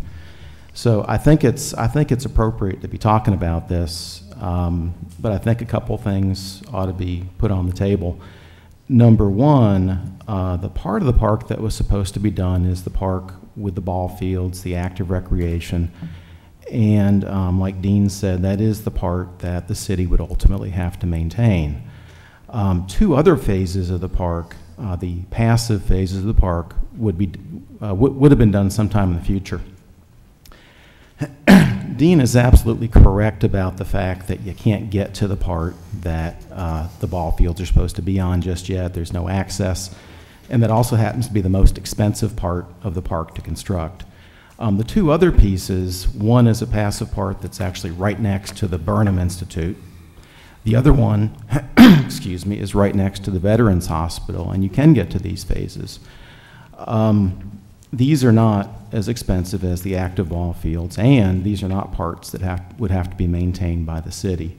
So I think it's appropriate to be talking about this, but I think a couple things ought to be put on the table. Number one, the part of the park that was supposed to be done is the park with the ball fields, the active recreation. And like Dean said, that is the part that the city would ultimately have to maintain. 2 other phases of the park, the passive phases of the park, would have been done sometime in the future. Dean is absolutely correct about the fact that you can't get to the part that the ball fields are supposed to be on just yet. There's no access, and that also happens to be the most expensive part of the park to construct. The 2 other pieces, one is a passive part that's actually right next to the Burnham Institute. The other one, excuse me, is right next to the Veterans Hospital, and you can get to these phases. These are not as expensive as the active ball fields, and these are not parts that would have to be maintained by the city.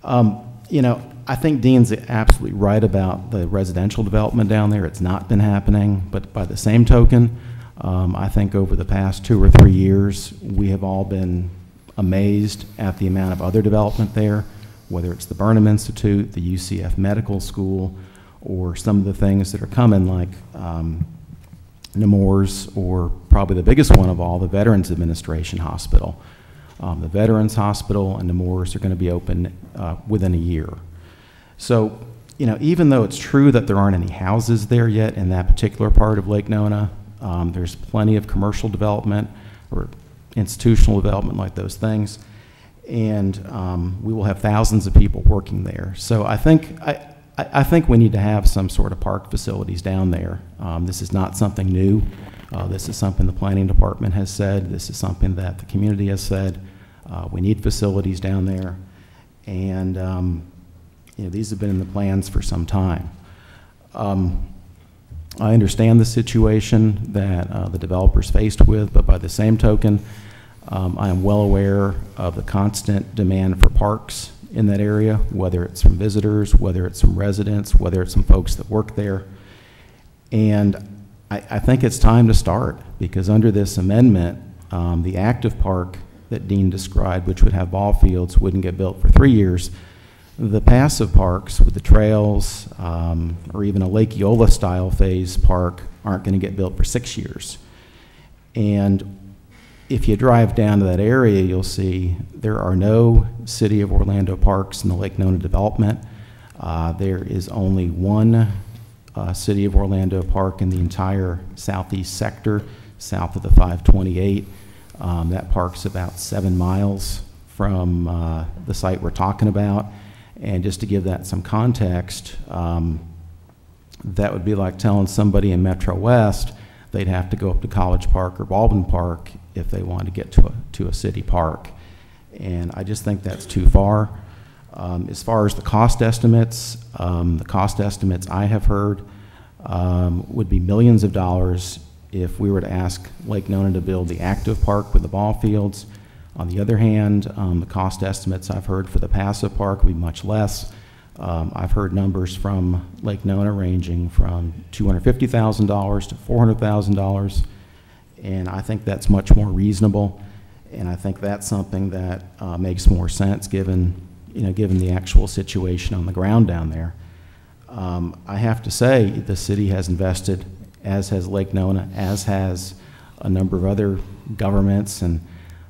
You know, I think Dean's absolutely right about the residential development down there. It's not been happening, but by the same token, I think over the past 2 or 3 years, we have all been amazed at the amount of other development there, whether it's the Burnham Institute, the UCF Medical School, or some of the things that are coming like Nemours, or probably the biggest one of all, the Veterans Administration Hospital. The Veterans Hospital and Nemours are going to be open within a year. So, you know, even though it's true that there aren't any houses there yet in that particular part of Lake Nona, there's plenty of commercial development or institutional development like those things, and we will have thousands of people working there. So I think we need to have some sort of park facilities down there. This is not something new. This is something the planning department has said. This is something that the community has said. We need facilities down there, and you know, these have been in the plans for some time. I understand the situation that the developer's faced with, but by the same token, I am well aware of the constant demand for parks in that area, whether it's from visitors, whether it's from residents, whether it's some folks that work there. And I think it's time to start, because under this amendment, the active park that Dean described, which would have ball fields, wouldn't get built for 3 years. The passive parks with the trails, or even a Lake Eola style phase park, aren't going to get built for 6 years. And if you drive down to that area, you'll see there are no City of Orlando parks in the Lake Nona development. There is only one City of Orlando park in the entire southeast sector, south of the 528. That park's about 7 miles from the site we're talking about. And just to give that some context, that would be like telling somebody in Metro West they'd have to go up to College Park or Baldwin Park if they wanted to get to a city park. And I just think that's too far. As far as the cost estimates I have heard would be millions of dollars if we were to ask Lake Nona to build the active park with the ball fields. On the other hand, the cost estimates I've heard for the passive park would be much less. I've heard numbers from Lake Nona ranging from $250,000 to $400,000, and I think that's much more reasonable, and I think that's something that makes more sense given the actual situation on the ground down there. I have to say the city has invested, as has Lake Nona, as has a number of other governments and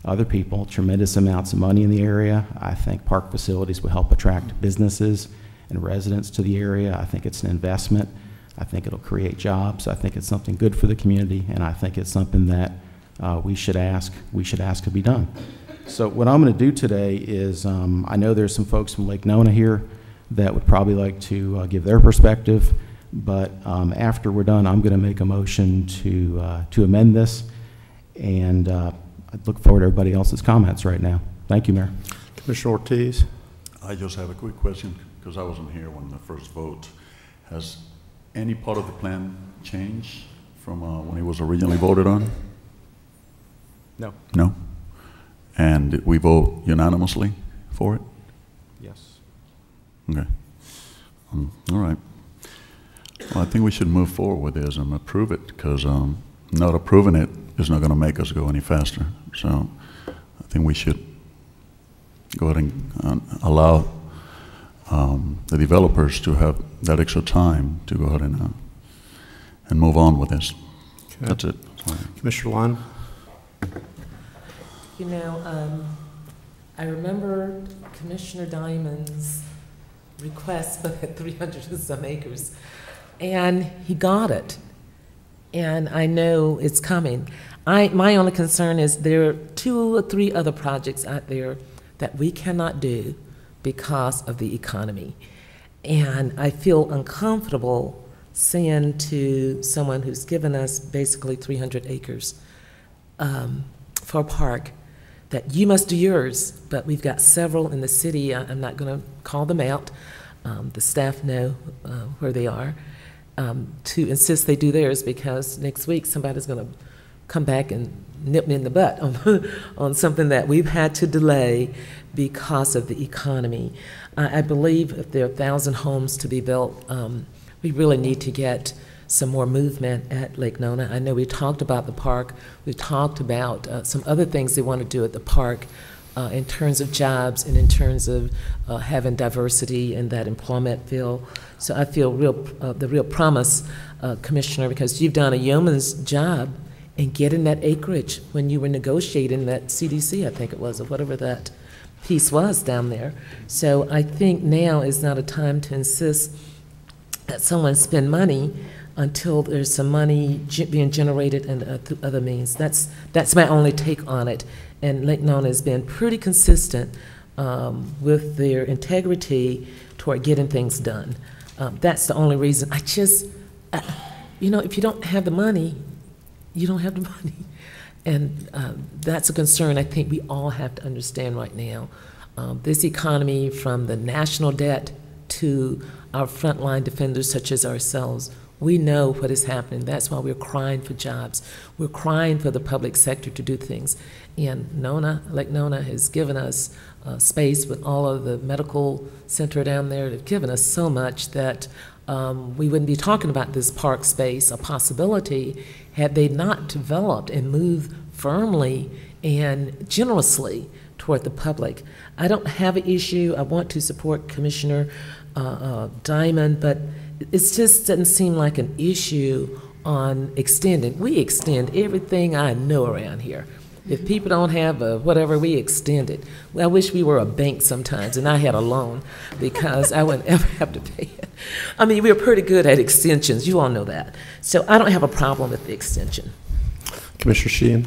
other people, tremendous amounts of money in the area. I think park facilities will help attract businesses and residents to the area. I think it's an investment. I think it'll create jobs. I think it's something good for the community, and I think it's something that we should ask to be done. So what I'm going to do today is, I know there's some folks from Lake Nona here that would probably like to give their perspective, but after we're done, I'm going to make a motion to amend this, and I look forward to everybody else's comments right now. Thank you, Mayor. Commissioner Ortiz. I just have a quick question, because I wasn't here when the first vote. Has any part of the plan changed from when it was originally voted on? No. No? And did we vote unanimously for it? Yes. Okay. All right. Well, I think we should move forward with this and approve it, because not approving it is not going to make us go any faster. So I think we should go ahead and allow the developers to have that extra time to go ahead and move on with this. Okay. That's it. Commissioner Lyon. You know, I remember Commissioner Diamond's request for that 300 and some acres, and he got it. And I know it's coming. My only concern is there are 2 or 3 other projects out there that we cannot do because of the economy. And I feel uncomfortable saying to someone who's given us basically 300 acres for a park that you must do yours, but we've got several in the city. I'm not going to call them out. The staff know where they are. To insist they do theirs, because next week somebody's going to come back and nip me in the butt on something that we've had to delay because of the economy. I believe if there are 1,000 homes to be built, we really need to get some more movement at Lake Nona. I know we talked about the park. We talked about some other things they want to do at the park in terms of jobs and in terms of having diversity in that employment field. So I feel the real promise, Commissioner, because you've done a yeoman's job in getting that acreage when you were negotiating that CDC, I think it was, or whatever that piece was down there. So I think now is not a time to insist that someone spend money until there's some money being generated through other means. That's my only take on it. And Lake Nona has been pretty consistent with their integrity toward getting things done. That's the only reason. You know, if you don't have the money, you don't have the money. And that's a concern I think we all have to understand right now. This economy, from the national debt to our frontline defenders such as ourselves, we know what is happening. That's why we're crying for jobs. We're crying for the public sector to do things. And Lake Nona has given us space with all of the medical center down there. They've given us so much that we wouldn't be talking about this park space, a possibility, had they not developed and moved firmly and generously toward the public. I don't have an issue. I want to support Commissioner Diamond, but it just doesn't seem like an issue on extending. We extend everything I know around here. If people don't have whatever, we extend it. Well, I wish we were a bank sometimes and I had a loan, because I wouldn't ever have to pay it. I mean, we're pretty good at extensions. You all know that. So I don't have a problem with the extension. Commissioner Sheehan.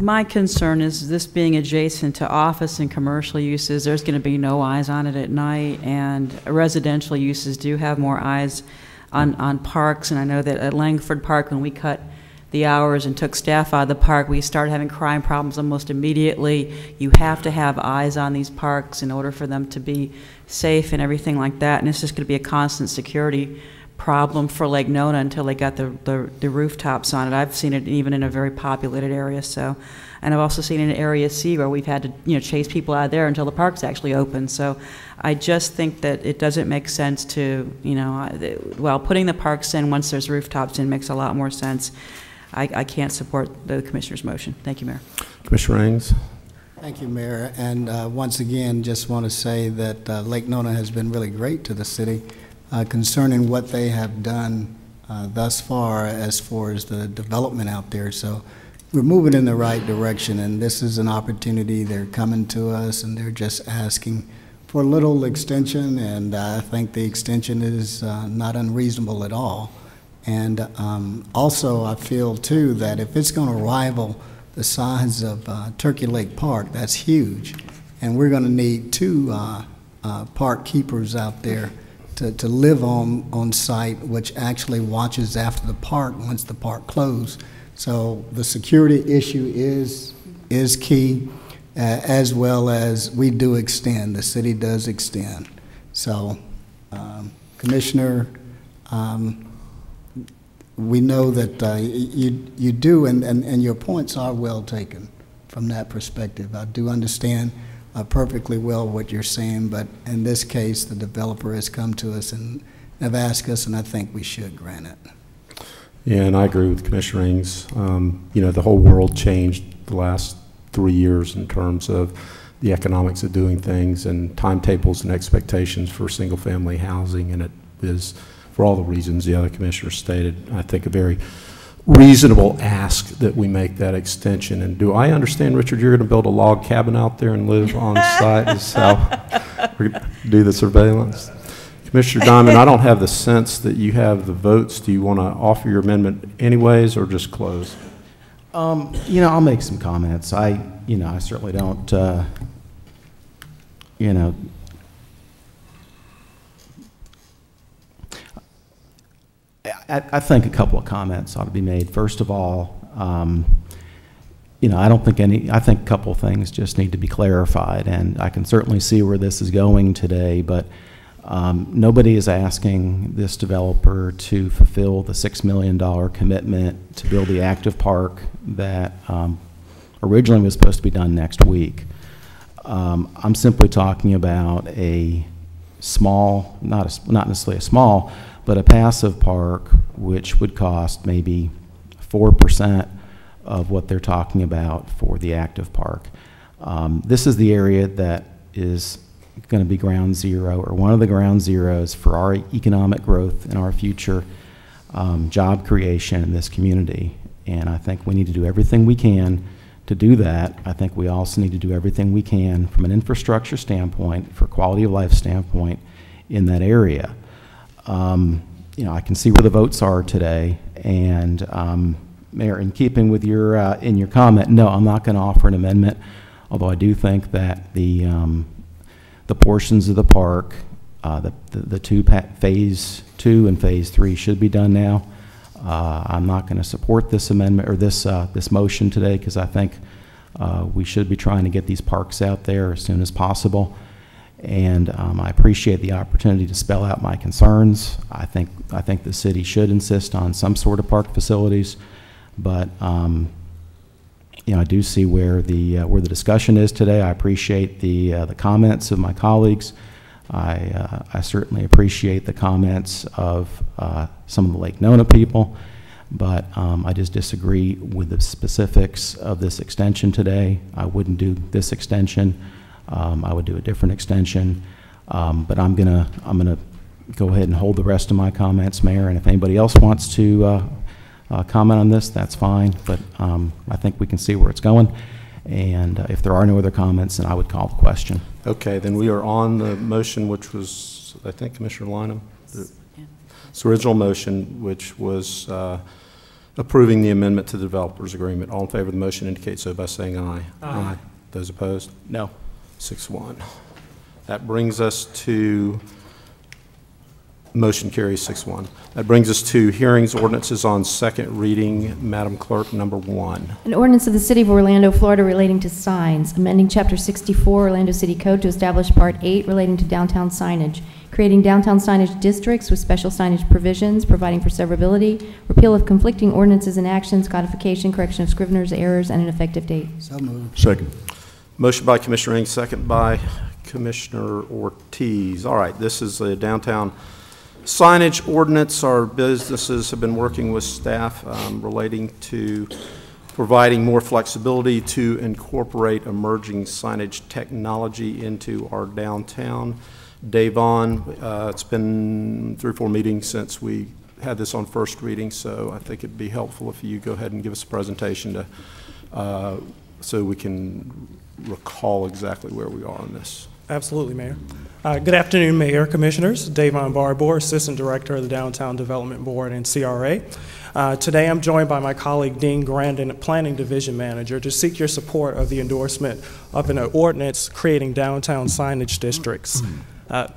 My concern is this being adjacent to office and commercial uses, there's going to be no eyes on it at night, and residential uses do have more eyes on parks, and I know that at Langford Park, when we cut the hours and took staff out of the park, we started having crime problems almost immediately. You have to have eyes on these parks in order for them to be safe and everything like that, and it's just going to be a constant security problem for Lake Nona until they got the rooftops on it. I've seen it even in a very populated area, so, and I've also seen it in Area C where we've had to chase people out of there until the park's actually open. So I just think that it doesn't make sense to, well, putting the parks in once there's rooftops in makes a lot more sense. I can't support the Commissioner's motion. Thank you, Mayor. Commissioner Ings? Thank you, Mayor. And once again, just want to say that Lake Nona has been really great to the city concerning what they have done thus far as the development out there. So we're moving in the right direction, and this is an opportunity. They're coming to us, and they're just asking for a little extension, and I think the extension is not unreasonable at all. And also, I feel, too, that if it's going to rival the size of Turkey Lake Park, that's huge. And we're going to need 2 park keepers out there to live on site, which actually watches after the park once the park closed. So the security issue is key, as well as we do extend. The city does extend. So, Commissioner, we know that you do, and your points are well taken from that perspective. I do understand perfectly well what you're saying, but in this case, the developer has come to us and have asked us, and I think we should grant it. Yeah, and I agree with Commissioner Ings. The whole world changed the last 3 years in terms of the economics of doing things and timetables and expectations for single-family housing, and it is, for all the reasons the other commissioners stated, I think a very reasonable ask that we make that extension. And do I understand, Richard, you're going to build a log cabin out there and live on site? Is how we're going to do the surveillance? Commissioner Diamond, I don't have the sense that you have the votes. Do you want to offer your amendment anyways, or just close? I'll make some comments. I certainly don't, I think a couple of comments ought to be made. First of all, I think a couple of things just need to be clarified, and I can certainly see where this is going today, but nobody is asking this developer to fulfill the $6 million commitment to build the active park that originally was supposed to be done next week. I'm simply talking about a small, not necessarily a small, but a passive park, which would cost maybe 4% of what they're talking about for the active park. This is the area that is going to be ground zero, or one of the ground zeros for our economic growth and our future job creation in this community. And I think we need to do everything we can to do that. I think we also need to do everything we can from an infrastructure standpoint, for quality of life standpoint in that area. I can see where the votes are today, and Mayor, in keeping with your in your comment, no, I'm not going to offer an amendment. Although I do think that the portions of the park, phase 2 and phase 3 should be done now. I'm not going to support this amendment or this motion today, because I think we should be trying to get these parks out there as soon as possible. And I appreciate the opportunity to spell out my concerns. I think the city should insist on some sort of park facilities, but I do see where the discussion is today. I appreciate the comments of my colleagues. I certainly appreciate the comments of some of the Lake Nona people, but I just disagree with the specifics of this extension today. I wouldn't do this extension. I would do a different extension, but I'm gonna go ahead and hold the rest of my comments, Mayor. And if anybody else wants to comment on this, that's fine. But I think we can see where it's going. And if there are no other comments, then I would call the question. Okay, then we are on the motion, which was, I think, Commissioner Lynham. It's the original motion, which was approving the amendment to the developers agreement. All in favor of the motion indicate so by saying aye. Aye. Those opposed? No. 6-1. That brings us to Motion carries 6-1. That brings us to hearings, ordinances on second reading. Madam Clerk, number 1. An ordinance of the City of Orlando, Florida relating to signs, amending Chapter 64 Orlando City Code to establish Part 8 relating to downtown signage, creating downtown signage districts with special signage provisions, providing for severability, repeal of conflicting ordinances and actions, codification, correction of scrivener's errors, and an effective date. So moved. Second. Motion by Commissioner Ing, second by Commissioner Ortiz. All right, this is the downtown signage ordinance. Our businesses have been working with staff relating to providing more flexibility to incorporate emerging signage technology into our downtown. Davon, it's been 3 or 4 meetings since we had this on first reading, so I think it'd be helpful if you go ahead and give us a presentation to, so we can recall exactly where we are on this. Absolutely, Mayor. Good afternoon, Mayor, Commissioners. Davon Barbour, Assistant Director of the Downtown Development Board and CRA. Today I'm joined by my colleague Dean Grandin, Planning Division Manager, to seek your support of the endorsement of an ordinance creating downtown signage districts.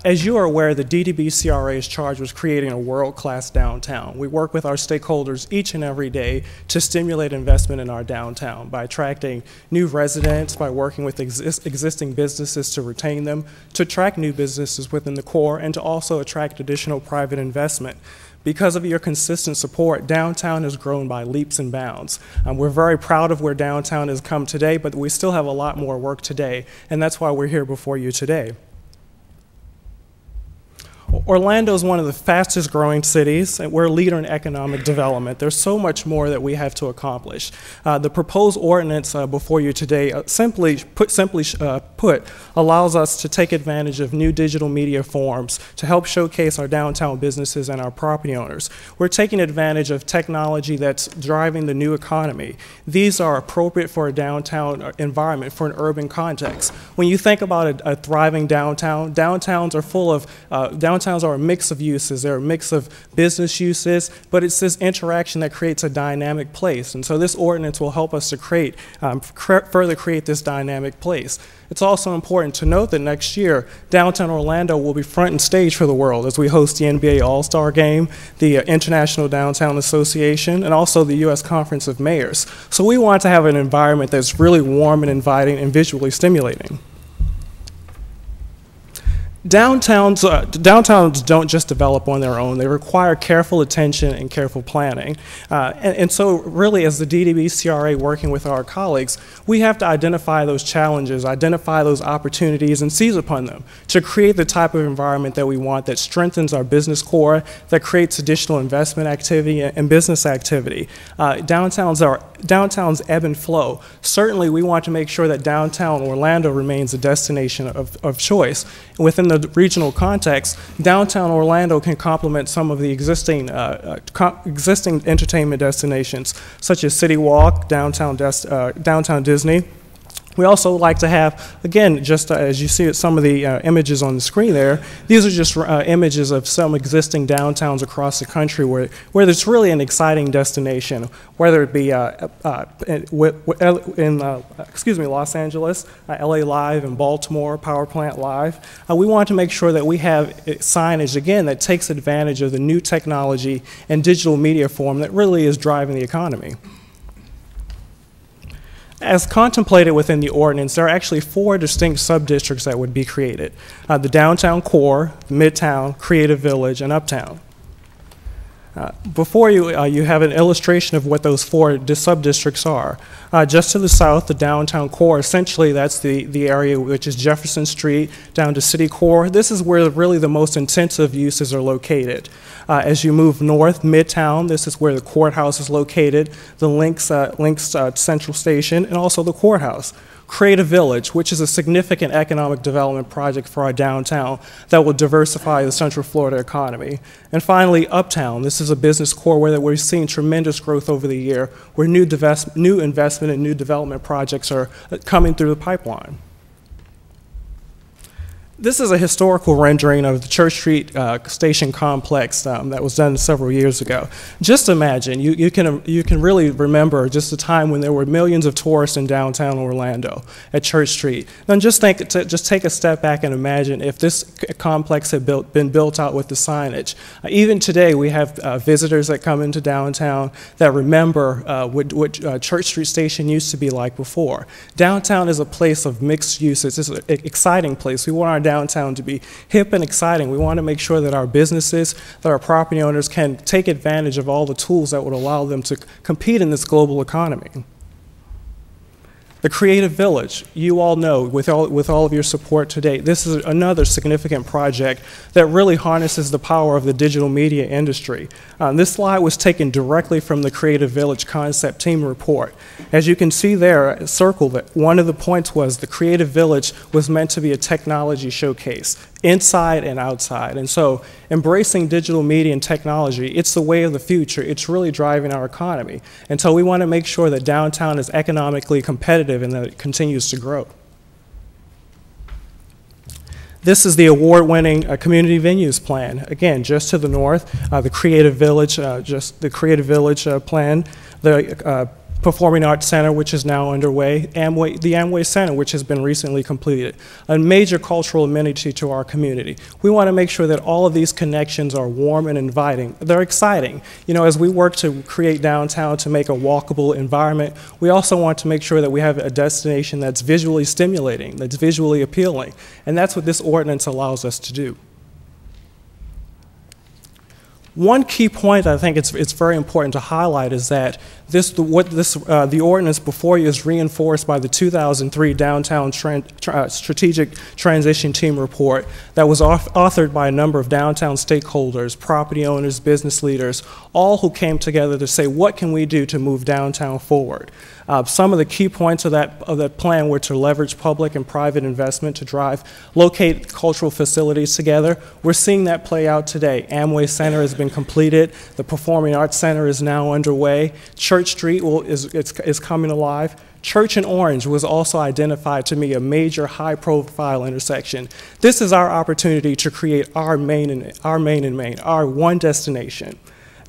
As you are aware, the DDB-CRA is charged with creating a world-class downtown. We work with our stakeholders each and every day to stimulate investment in our downtown by attracting new residents, by working with existing businesses to retain them, to attract new businesses within the core, and to also attract additional private investment. Because of your consistent support, downtown has grown by leaps and bounds. We're very proud of where downtown has come today, but we still have a lot more work today, and that's why we're here before you today. Orlando is one of the fastest growing cities, and we're a leader in economic development. There's so much more that we have to accomplish. The proposed ordinance before you today, simply put, allows us to take advantage of new digital media forms to help showcase our downtown businesses and our property owners. We're taking advantage of technology that's driving the new economy. These are appropriate for a downtown environment, for an urban context. When you think about a thriving downtown, downtowns are full of downtowns are a mix of uses. They're a mix of business uses, but it's this interaction that creates a dynamic place. And so this ordinance will help us to further create this dynamic place. It's also important to note that next year, downtown Orlando will be front and stage for the world as we host the NBA All-Star Game, the International Downtown Association, and also the U.S. Conference of Mayors. So we want to have an environment that's really warm and inviting and visually stimulating. Downtowns don't just develop on their own. They require careful attention and careful planning. And so really, as the DDB-CRA working with our colleagues, we have to identify those challenges, identify those opportunities, and seize upon them to create the type of environment that we want that strengthens our business core, that creates additional investment activity and business activity. Downtowns ebb and flow. Certainly, we want to make sure that downtown Orlando remains a destination of choice. Within the regional context, downtown Orlando can complement some of the existing entertainment destinations, such as City Walk, downtown Disney. We also like to have, again, just as you see some of the images on the screen there, these are just images of some existing downtowns across the country where there's really an exciting destination, whether it be Los Angeles, LA Live, and Baltimore, Power Plant Live. We want to make sure that we have signage, again, that takes advantage of the new technology and digital media form that really is driving the economy. As contemplated within the ordinance, there are actually 4 distinct sub-districts that would be created. The downtown core, Midtown, Creative Village, and Uptown. Before you, you have an illustration of what those 4 sub-districts are. Just to the south, the downtown core, essentially that's the area which is Jefferson Street down to City Core. This is where really the most intensive uses are located. As you move north, Midtown, this is where the courthouse is located, the Links Central Station, and also the courthouse. Creative Village, which is a significant economic development project for our downtown that will diversify the Central Florida economy. And finally, Uptown. This is a business core where we're seeing tremendous growth over the year, where new investment and new development projects are coming through the pipeline. This is a historical rendering of the Church Street Station complex that was done several years ago. Just imagine, you can really remember just a time when there were millions of tourists in downtown Orlando at Church Street. And just take a step back and imagine if this complex had been built out with the signage. Even today, we have visitors that come into downtown that remember what Church Street Station used to be like before. Downtown is a place of mixed uses. It's an exciting place. We want our downtown to be hip and exciting. We want to make sure that our businesses, that our property owners can take advantage of all the tools that would allow them to compete in this global economy. The Creative Village, you all know, with all of your support today, this is another significant project that really harnesses the power of the digital media industry. This slide was taken directly from the Creative Village Concept Team report. As you can see there, circled, one of the points was the Creative Village was meant to be a technology showcase, inside and outside. And so embracing digital media and technology, it's the way of the future. It's really driving our economy. And so we want to make sure that downtown is economically competitive and that it continues to grow. This is the award-winning community venues plan. Again, just to the north, the Creative Village, plan, the Performing Arts Center, which is now underway, the Amway Center, which has been recently completed, a major cultural amenity to our community. We want to make sure that all of these connections are warm and inviting. They're exciting. You know, as we work to create downtown to make a walkable environment, we also want to make sure that we have a destination that's visually stimulating, that's visually appealing, and that's what this ordinance allows us to do. One key point I think it's very important to highlight is that the ordinance before you is reinforced by the 2003 Downtown Strategic Transition Team report that was authored by a number of downtown stakeholders, property owners, business leaders, all who came together to say, what can we do to move downtown forward? Some of the key points of that plan were to leverage public and private investment to locate cultural facilities together. We're seeing that play out today. Amway Center has been completed. The Performing Arts Center is now underway. Church Street is coming alive. Church and Orange was also identified to be a major high-profile intersection. This is our opportunity to create our main and main, our one destination.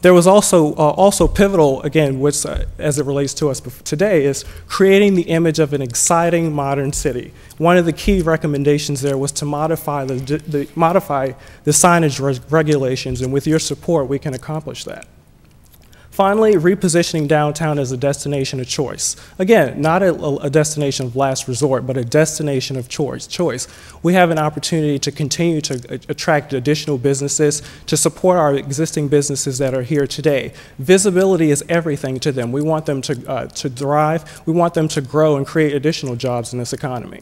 There was also pivotal, again, which as it relates to us today, is creating the image of an exciting modern city. One of the key recommendations there was to modify the signage regulations, and with your support, we can accomplish that. Finally, repositioning downtown as a destination of choice. Again, not a destination of last resort, but a destination of choice. We have an opportunity to continue to attract additional businesses, to support our existing businesses that are here today. Visibility is everything to them. We want them to thrive. We want them to grow and create additional jobs in this economy.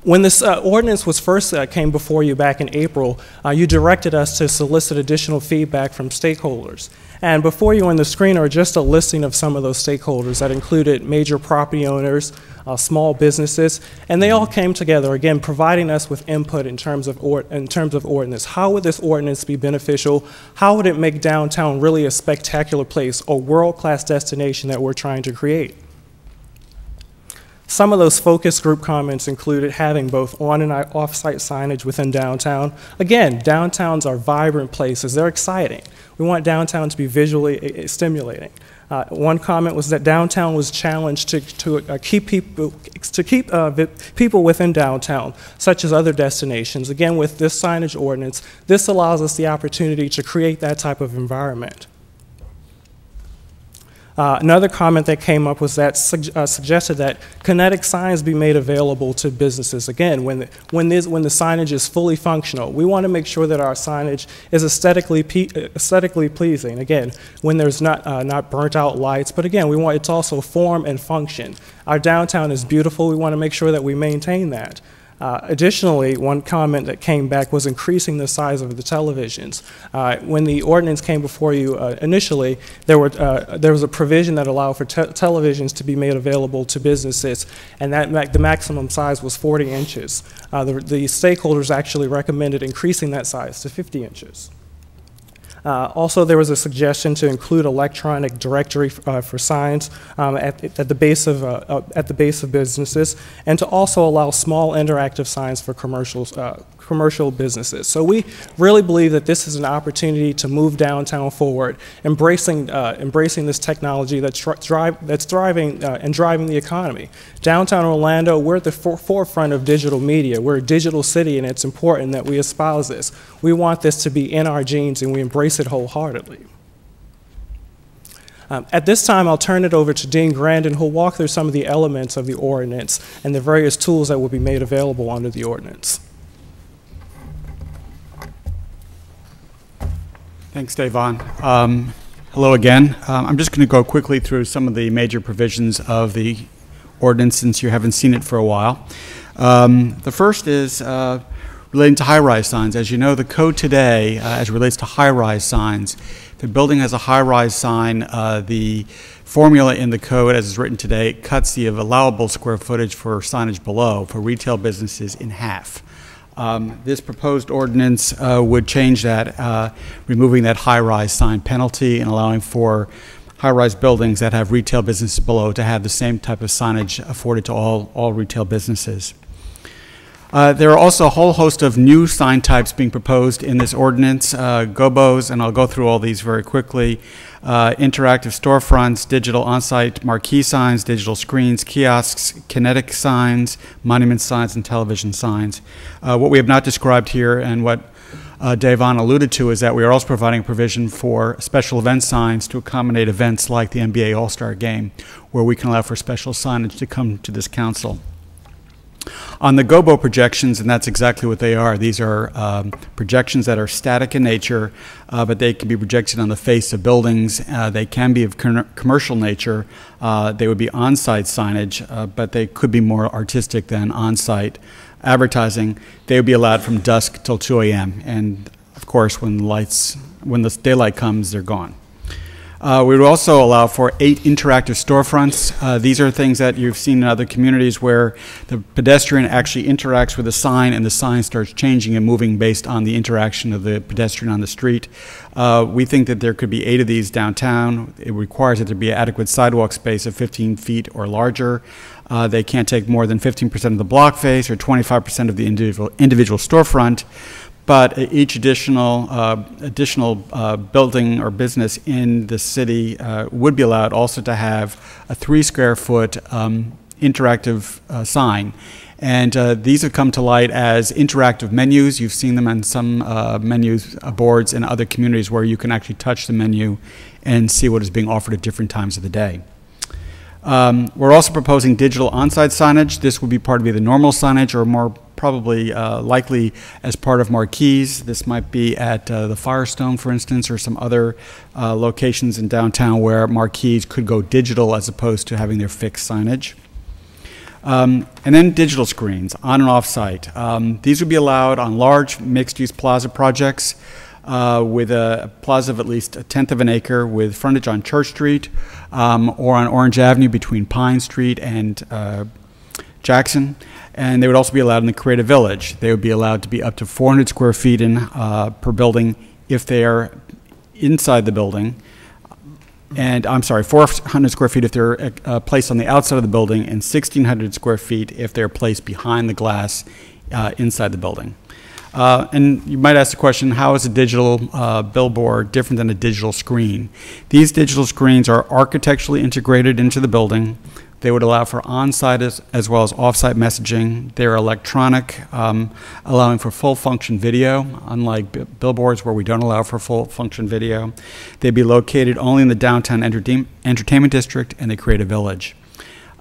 When this ordinance was first came before you back in April, you directed us to solicit additional feedback from stakeholders. And before you on the screen are just a listing of some of those stakeholders that included major property owners, small businesses, and they all came together, again, providing us with input in terms of ordinance. How would this ordinance be beneficial? How would it make downtown really a spectacular place, a world-class destination that we're trying to create? Some of those focus group comments included having both on and off-site signage within downtown. Again, downtowns are vibrant places. They're exciting. We want downtown to be visually stimulating. One comment was that downtown was challenged to keep people within downtown, such as other destinations. Again, with this signage ordinance, this allows us the opportunity to create that type of environment. Another comment that came up was that suggested that kinetic signs be made available to businesses. Again, when the signage is fully functional, we want to make sure that our signage is aesthetically pleasing. Again, when there's not burnt out lights, but again, it's also form and function. Our downtown is beautiful. We want to make sure that we maintain that. Additionally, one comment that came back was increasing the size of the televisions. When the ordinance came before you initially, there was a provision that allowed for televisions to be made available to businesses, and the maximum size was 40 inches. The stakeholders actually recommended increasing that size to 50 inches. Also, there was a suggestion to include electronic directory for signs at the base of businesses, and to also allow small interactive signs for commercial businesses. So we really believe that this is an opportunity to move downtown forward, embracing this technology that's driving the economy. Downtown Orlando, we're at the forefront of digital media. We're a digital city, and it's important that we espouse this. We want this to be in our genes, and we embrace it wholeheartedly. At this time, I'll turn it over to Dean Grandin, who'll walk through some of the elements of the ordinance and the various tools that will be made available under the ordinance. Thanks, Davon. Hello again. I'm just going to go quickly through some of the major provisions of the ordinance since you haven't seen it for a while. The first is relating to high-rise signs. As you know, the code today, as it relates to high-rise signs, if a building has a high-rise sign, the formula in the code as it's written today cuts the allowable square footage for signage below for retail businesses in half. This proposed ordinance would change that, removing that high-rise sign penalty and allowing for high-rise buildings that have retail businesses below to have the same type of signage afforded to all retail businesses. There are also a whole host of new sign types being proposed in this ordinance. GOBOs, and I'll go through all these very quickly. Interactive storefronts, digital on-site marquee signs, digital screens, kiosks, kinetic signs, monument signs, and television signs. What we have not described here and what Davon alluded to is that we are also providing a provision for special event signs to accommodate events like the NBA All-Star Game, where we can allow for special signage to come to this council. On the GOBO projections, and that's exactly what they are, these are projections that are static in nature, but they can be projected on the face of buildings. They can be of commercial nature. They would be on-site signage, but they could be more artistic than on-site advertising. They would be allowed from dusk till 2 a.m. And of course, when the daylight comes, they're gone. We would also allow for 8 interactive storefronts. These are things that you've seen in other communities where the pedestrian actually interacts with the sign and the sign starts changing and moving based on the interaction of the pedestrian on the street. We think that there could be 8 of these downtown. It requires that there be adequate sidewalk space of 15 feet or larger. They can't take more than 15% of the block face or 25% of the individual storefront. But each additional building or business in the city would be allowed also to have a 3 square foot interactive sign. And these have come to light as interactive menus. You've seen them on some menus boards in other communities where you can actually touch the menu and see what is being offered at different times of the day. We're also proposing digital on-site signage. This would be part of either normal signage or more probably likely as part of marquees. This might be at the Firestone, for instance, or some other locations in downtown where marquees could go digital as opposed to having their fixed signage. And then digital screens on and off site. These would be allowed on large mixed-use plaza projects with a plaza of at least 1/10 of an acre with frontage on Church Street or on Orange Avenue between Pine Street and Jackson. And they would also be allowed in the Creative Village. They would be allowed to be up to 400 square feet per building if they are inside the building. And I'm sorry, 400 square feet if they're placed on the outside of the building, and 1,600 square feet if they're placed behind the glass inside the building. And you might ask the question, how is a digital billboard different than a digital screen? These digital screens are architecturally integrated into the building. They would allow for on-site as well as off-site messaging. They're electronic, allowing for full-function video, unlike billboards where we don't allow for full-function video. They'd be located only in the downtown entertainment district and the Creative Village.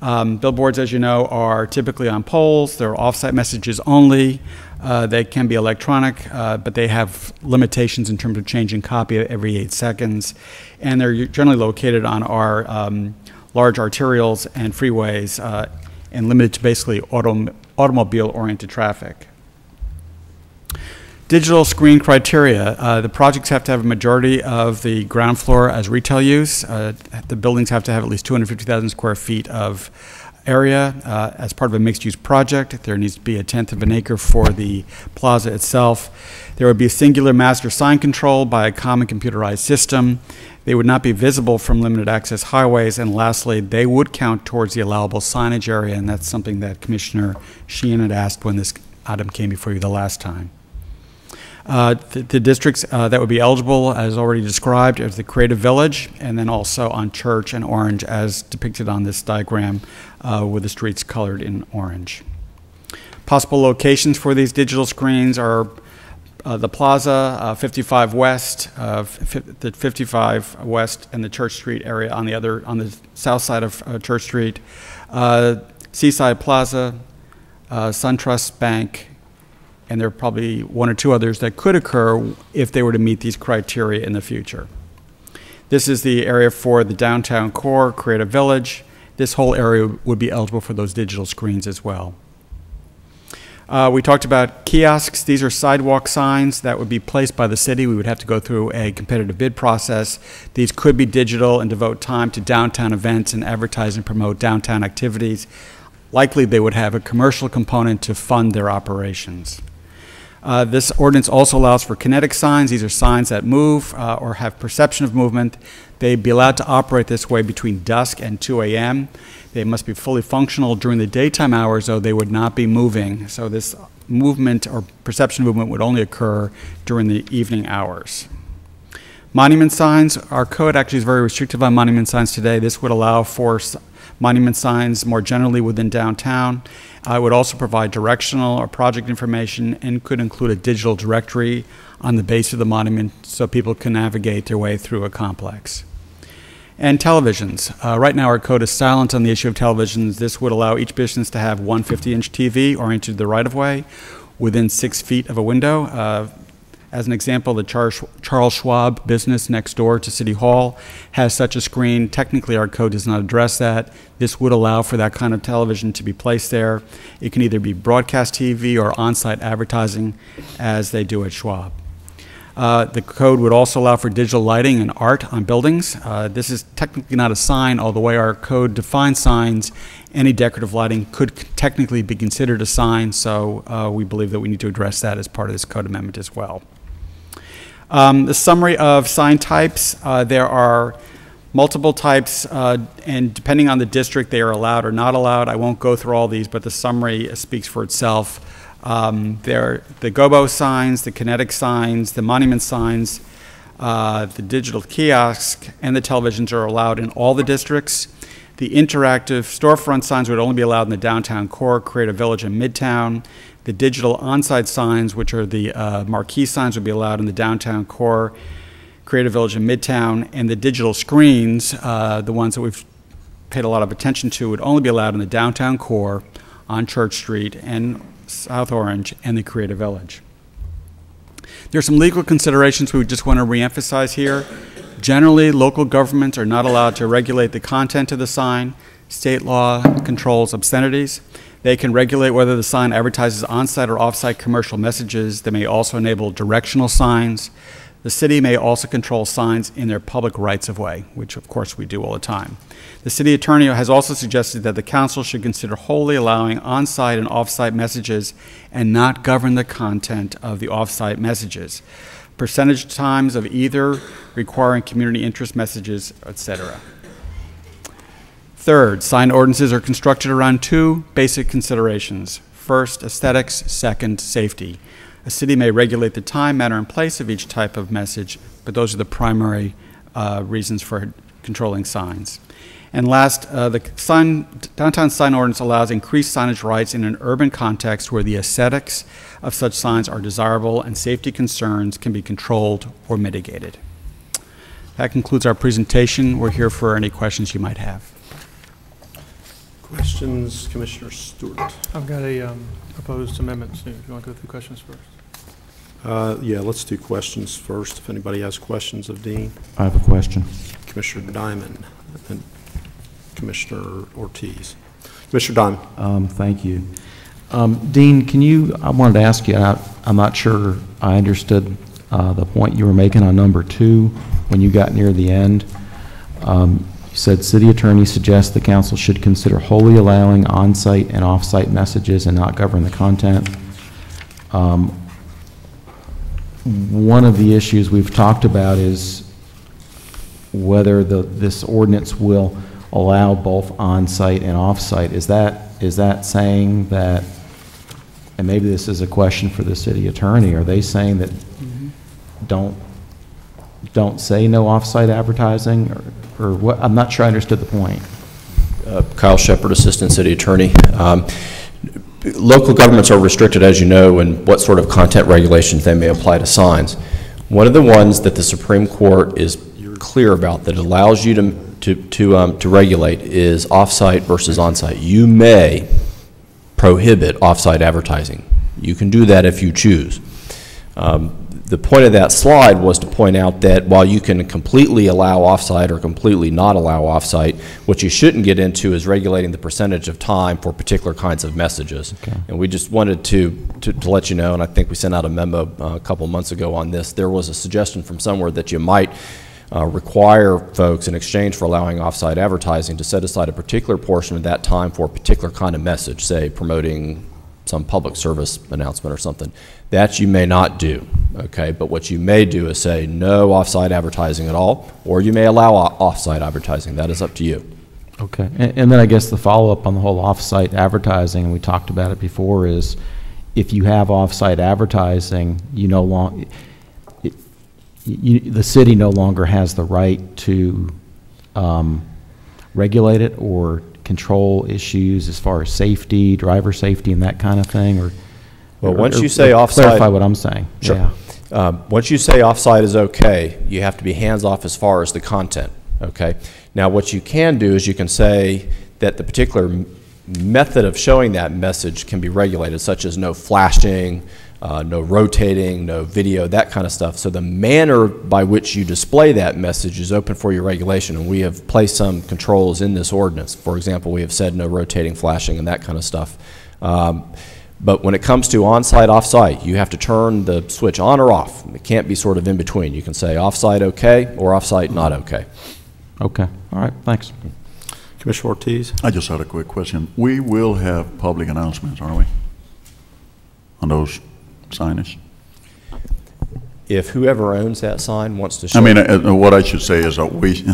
Billboards, as you know, are typically on poles. They're off-site messages only. They can be electronic, but they have limitations in terms of changing copy every 8 seconds. And they're generally located on our large arterials and freeways and limited to basically automobile-oriented traffic. Digital screen criteria. The projects have to have a majority of the ground floor as retail use. The buildings have to have at least 250,000 square feet of area. As part of a mixed-use project, there needs to be 1/10 of an acre for the plaza itself. There would be a singular master sign control by a common computerized system. They would not be visible from limited access highways. And lastly, they would count towards the allowable signage area, and that's something that Commissioner Sheehan had asked when this item came before you the last time. The districts that would be eligible, as already described, is the Creative Village, and then also on Church and Orange, as depicted on this diagram with the streets colored in orange. Possible locations for these digital screens are the Plaza, 55 West, the 55 West and the Church Street area on the south side of Church Street, Seaside Plaza, SunTrust Bank, and there are probably one or two others that could occur if they were to meet these criteria in the future. This is the area for the downtown core, Creative Village. This whole area would be eligible for those digital screens as well. We talked about kiosks. These are sidewalk signs that would be placed by the city. We would have to go through a competitive bid process. These could be digital and devote time to downtown events and advertise and promote downtown activities. Likely they would have a commercial component to fund their operations. This ordinance also allows for kinetic signs. These are signs that move or have perception of movement. They'd be allowed to operate this way between dusk and 2 a.m. They must be fully functional during the daytime hours, though they would not be moving. So this movement or perception movement would only occur during the evening hours. Monument signs. Our code actually is very restrictive on monument signs today. This would allow for monument signs more generally within downtown. It would also provide directional or project information and could include a digital directory on the base of the monument so people can navigate their way through a complex. And televisions. Right now our code is silent on the issue of televisions. This would allow each business to have one 50-inch TV oriented to the right-of-way within 6 feet of a window. As an example, the Charles Schwab business next door to City Hall has such a screen. Technically, our code does not address that. This would allow for that kind of television to be placed there. It can either be broadcast TV or on-site advertising, as they do at Schwab. The code would also allow for digital lighting and art on buildings. This is technically not a sign, although the way our code defines signs, any decorative lighting could technically be considered a sign, so we believe that we need to address that as part of this code amendment as well. The summary of sign types, there are multiple types, and depending on the district, they are allowed or not allowed. I won't go through all these, but the summary speaks for itself. There are the gobo signs, the kinetic signs, the monument signs, the digital kiosk, and the televisions are allowed in all the districts. The interactive storefront signs would only be allowed in the downtown core, Creative Village, and Midtown. The digital on-site signs, which are the marquee signs, would be allowed in the downtown core, Creative Village, and Midtown. And the digital screens, the ones that we've paid a lot of attention to, would only be allowed in the downtown core, on Church Street, and South Orange, and the Creative Village. There are some legal considerations we just want to reemphasize here. Generally, local governments are not allowed to regulate the content of the sign. State law controls obscenities. They can regulate whether the sign advertises on-site or off-site commercial messages. They may also enable directional signs. The city may also control signs in their public rights-of-way, which of course we do all the time. The city attorney has also suggested that the council should consider wholly allowing on-site and off-site messages and not govern the content of the off-site messages. Percentage times of either requiring community interest messages, etc. Third, sign ordinances are constructed around two basic considerations. First, aesthetics. Second, safety. A city may regulate the time, manner, and place of each type of message, but those are the primary reasons for controlling signs. And last, the downtown sign ordinance allows increased signage rights in an urban context where the aesthetics of such signs are desirable and safety concerns can be controlled or mitigated. That concludes our presentation. We're here for any questions you might have. Questions, Commissioner Stewart? I've got a proposed amendment. So if you want to go through questions first. Yeah, let's do questions first. If anybody has questions of Dean. I have a question. Commissioner Diamond and Commissioner Ortiz. Commissioner Diamond. Thank you. Dean, I wanted to ask you, I'm not sure I understood the point you were making on number 2 when you got near the end. You said city attorney suggests the council should consider wholly allowing on-site and off-site messages and not govern the content. One of the issues we've talked about is whether this ordinance will allow both on-site and off-site. Is that saying that, and maybe this is a question for the city attorney, are they saying that don't say no off-site advertising, or what? I'm not sure I understood the point. Kyle Shepard, Assistant City Attorney. Local governments are restricted, as you know, in what sort of content regulations they may apply to signs. One of the ones that the Supreme Court is clear about that allows you to regulate is off-site versus on-site. You may prohibit off-site advertising. You can do that if you choose. The point of that slide was to point out that while you can completely allow off-site or completely not allow off-site, what you shouldn't get into is regulating the percentage of time for particular kinds of messages. Okay. And we just wanted to let you know, and I think we sent out a memo a couple months ago on this. There was a suggestion from somewhere that you might require folks in exchange for allowing off-site advertising to set aside a particular portion of that time for a particular kind of message, say promoting some public service announcement or something. That you may not do, okay? But what you may do is say no off-site advertising at all, or you may allow off-site advertising. That is up to you. Okay, and then I guess the follow-up on the whole off-site advertising, and we talked about it before, is if you have off-site advertising, the city no longer has the right to regulate it or control issues as far as safety, driver safety, and that kind of thing, or once you say off-site, clarify what I'm saying. Sure. Yeah. Once you say off-site is okay, you have to be hands-off as far as the content. Okay. Now, what you can do is you can say that the particular method of showing that message can be regulated, such as no flashing, no rotating, no video, that kind of stuff. So the manner by which you display that message is open for your regulation, and we have placed some controls in this ordinance. For example, we have said no rotating, flashing, and that kind of stuff. But when it comes to on-site, off-site, you have to turn the switch on or off. It can't be sort of in between. You can say off-site okay or off-site not okay. Okay. All right. Thanks. Commissioner Ortiz? I just had a quick question. We will have public announcements, aren't we, on those signage? If whoever owns that sign wants to show. I mean, what I should say is that we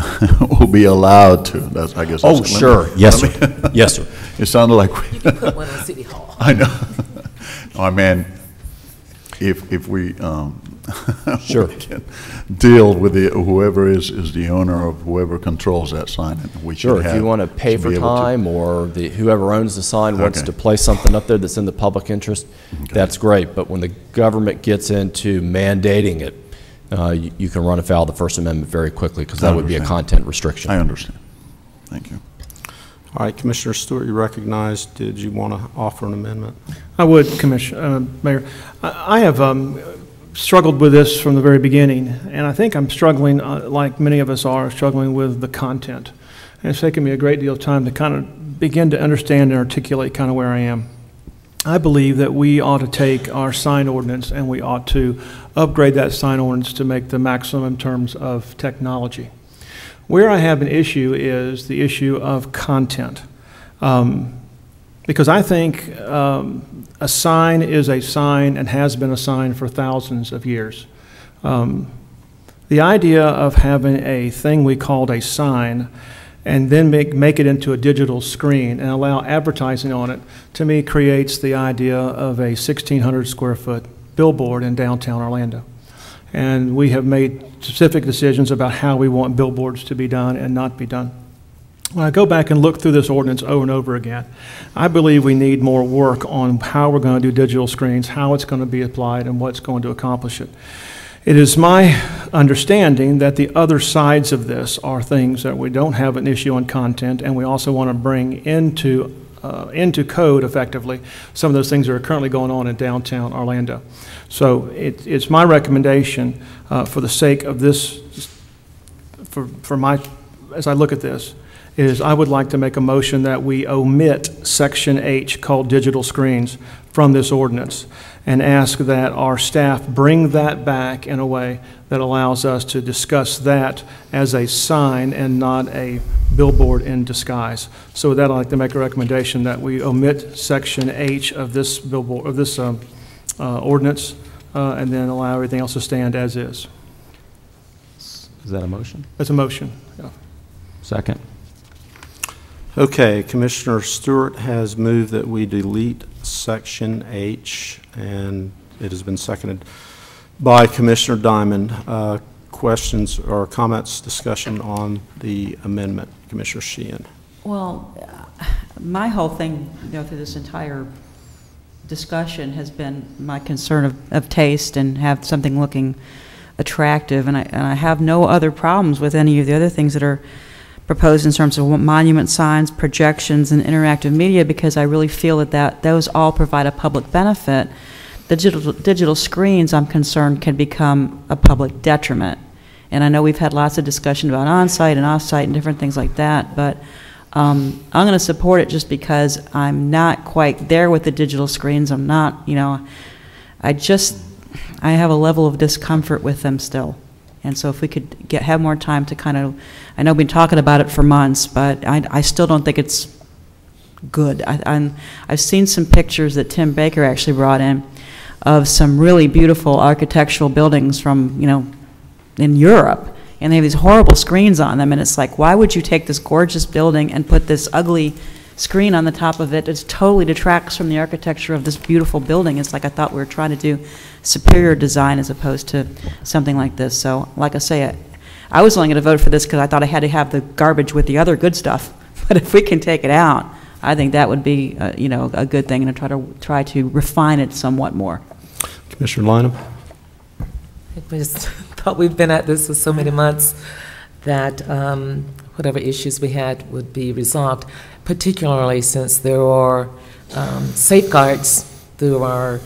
will be allowed to. That's, I guess. Oh, sure. Yes, sir. Yes, sir. It sounded like You can put one on City Hall. I know. No, I mean, if we sure can deal with whoever is the owner of whoever controls that sign, and we sure. should If you want to pay for time, or whoever owns the sign wants to place something up there that's in the public interest, that's great. But when the government gets into mandating it, you can run afoul of the First Amendment very quickly, because that would be a content restriction. I understand. Thank you. All right, Commissioner Stewart, you recognized. Did you want to offer an amendment? I would, Commissioner, Mayor. I have struggled with this from the very beginning, and I think I'm struggling, like many of us are, struggling with the content. And it's taken me a great deal of time to kind of begin to understand and articulate kind of where I am. I believe that we ought to take our sign ordinance and we ought to upgrade that sign ordinance to make the maximum in terms of technology. Where I have an issue is the issue of content. Because I think a sign is a sign and has been a sign for thousands of years. The idea of having a thing we called a sign and then make it into a digital screen and allow advertising on it, to me creates the idea of a 1,600 square foot billboard in downtown Orlando. And we have made specific decisions about how we want billboards to be done and not be done. When I go back and look through this ordinance over and over again, I believe we need more work on how we're going to do digital screens, how it's going to be applied, and what's going to accomplish it. It is my understanding that the other sides of this are things that we don't have an issue on content, and we also want to bring into code effectively some of those things that are currently going on in downtown Orlando. So it's my recommendation for the sake of this, as I look at this, is I would like to make a motion that we omit Section H, called digital screens, from this ordinance and ask that our staff bring that back in a way that allows us to discuss that as a sign and not a billboard in disguise. So with that, I'd like to make a recommendation that we omit Section H of this billboard, of this ordinance, and then allow everything else to stand as is. Is that a motion? That's a motion, yeah. Second. Okay, Commissioner Stewart has moved that we delete Section H, and it has been seconded by Commissioner Diamond. Questions or comments, discussion on the amendment, Commissioner Sheehan? Well, my whole thing, through this entire discussion has been my concern of taste and have something looking attractive, and I have no other problems with any of the other things that are proposed in terms of monument signs, projections, and interactive media, because I really feel that those all provide a public benefit. The digital screens, I'm concerned, can become a public detriment. And I know we've had lots of discussion about on-site and off-site and different things like that, but I'm going to support it just because I'm not quite there with the digital screens. I'm not, I have a level of discomfort with them still. And so if we could have more time to kind of, I know we've been talking about it for months, but I still don't think it's good. I've seen some pictures that Tim Baker actually brought in of some really beautiful architectural buildings from, in Europe, and they have these horrible screens on them, and it's like, why would you take this gorgeous building and put this ugly screen on the top of it? It totally detracts from the architecture of this beautiful building. It's like I thought we were trying to do superior design as opposed to something like this. So, like I say, I was only going to vote for this because I thought I had to have the garbage with the other good stuff. But if we can take it out, I think that would be, a good thing, and try to refine it somewhat more. Commissioner Lynham? We just thought we've been at this for so many months that whatever issues we had would be resolved, particularly since there are safeguards through our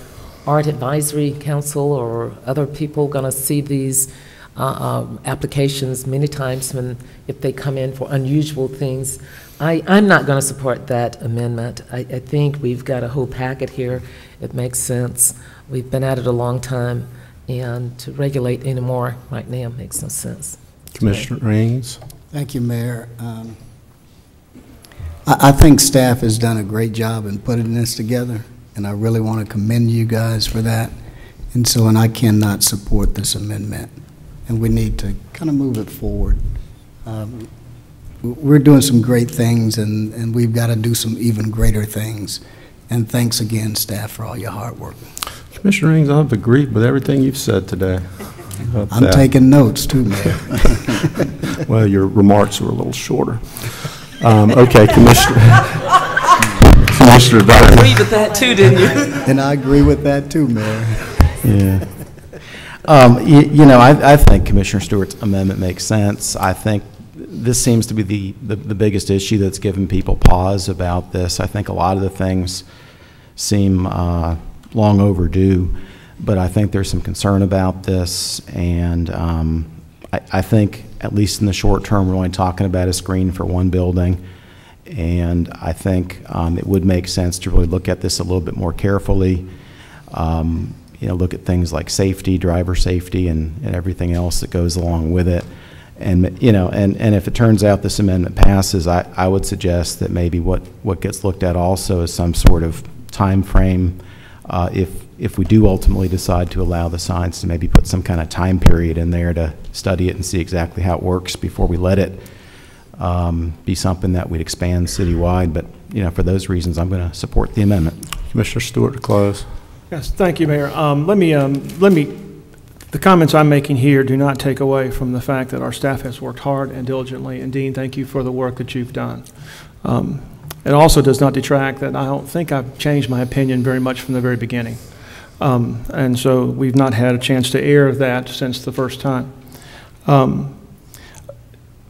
Art Advisory Council or other people going to see these applications many times if they come in for unusual things. I'm not going to support that amendment. I think we've got a whole packet here. It makes sense. We've been at it a long time, and to regulate anymore right now makes no sense. Commissioner Ings? Thank you, Mayor. I think staff has done a great job in putting this together, and I really want to commend you guys for that. And I cannot support this amendment, and we need to kind of move it forward. We're doing some great things, and we've got to do some even greater things. And thanks again, staff, for all your hard work. Commissioner Ings, I've agreed with everything you've said today. I'm taking notes too, Mayor. Well, your remarks were a little shorter. Okay, Commissioner Diamond. You agreed with that too, didn't you? And I agree with that too, Mayor. Yeah. I think Commissioner Stewart's amendment makes sense. I think this seems to be the biggest issue that's given people pause about this. I think a lot of the things seem long overdue, but I think there's some concern about this, and I think, at least in the short term, we're only talking about a screen for one building, and I think it would make sense to really look at this a little bit more carefully. Look at things like safety, driver safety, and everything else that goes along with it. And and if it turns out this amendment passes, I would suggest that maybe what gets looked at also is some sort of time frame. If we do ultimately decide to allow the signs, to maybe put some kind of time period in there to study it and see exactly how it works before we let it be something that we'd expand citywide. But for those reasons, I'm going to support the amendment. Commissioner Stewart, to close. Yes, thank you, Mayor. The comments I'm making here do not take away from the fact that our staff has worked hard and diligently, and Dean, thank you for the work that you've done. It also does not detract that I don't think I've changed my opinion very much from the very beginning. And so we've not had a chance to air that since the first time.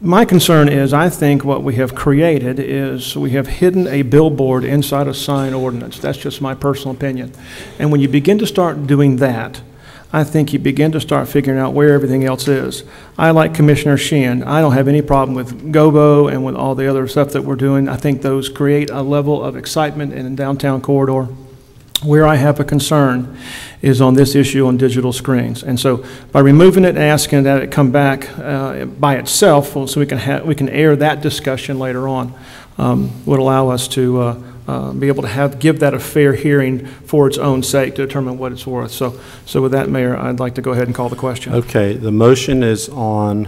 My concern is, I think what we have created is we have hidden a billboard inside a sign ordinance. That's just my personal opinion. And when you begin to start doing that, I think you begin to start figuring out where everything else is. I like Commissioner Sheehan. I don't have any problem with GOBO and with all the other stuff that we're doing. I think those create a level of excitement in the downtown corridor. Where I have a concern is on this issue on digital screens. And so by removing it and asking that it come back by itself so we can air that discussion later on would allow us to be able to give that a fair hearing for its own sake to determine what it's worth. So with that, Mayor, I'd like to go ahead and call the question. Okay, the motion is on,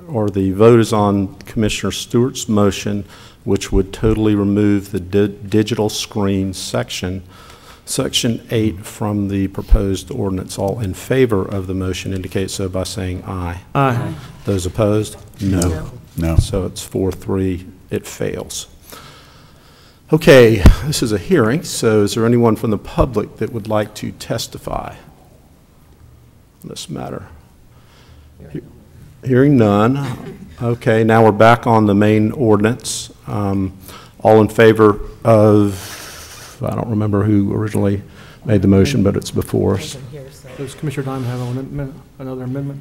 or the vote is on Commissioner Stewart's motion, which would totally remove the digital screen section 8 from the proposed ordinance. All in favor of the motion indicate so by saying aye. Aye. Those opposed? No. No. So it's 4-3, it fails. Okay, this is a hearing, so is there anyone from the public that would like to testify on this matter? Hearing none. Okay, now we're back on the main ordinance. All in favor of, I don't remember who originally made the motion, but it's before us. Does Commissioner Diamond have another amendment?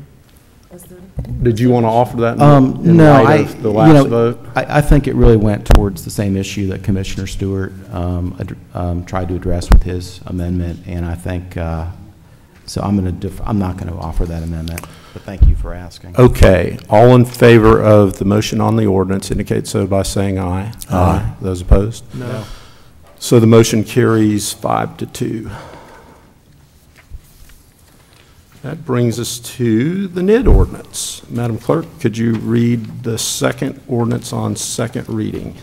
Did you want to offer that in no, light of the last vote? I think it really went towards the same issue that Commissioner Stewart tried to address with his amendment, and I think so. I'm not going to offer that amendment, but thank you for asking. Okay, all in favor of the motion on the ordinance indicate so by saying aye. Aye. Those opposed? No. So the motion carries 5-2. That brings us to the NID ordinance. Madam Clerk, could you read the second ordinance on second reading?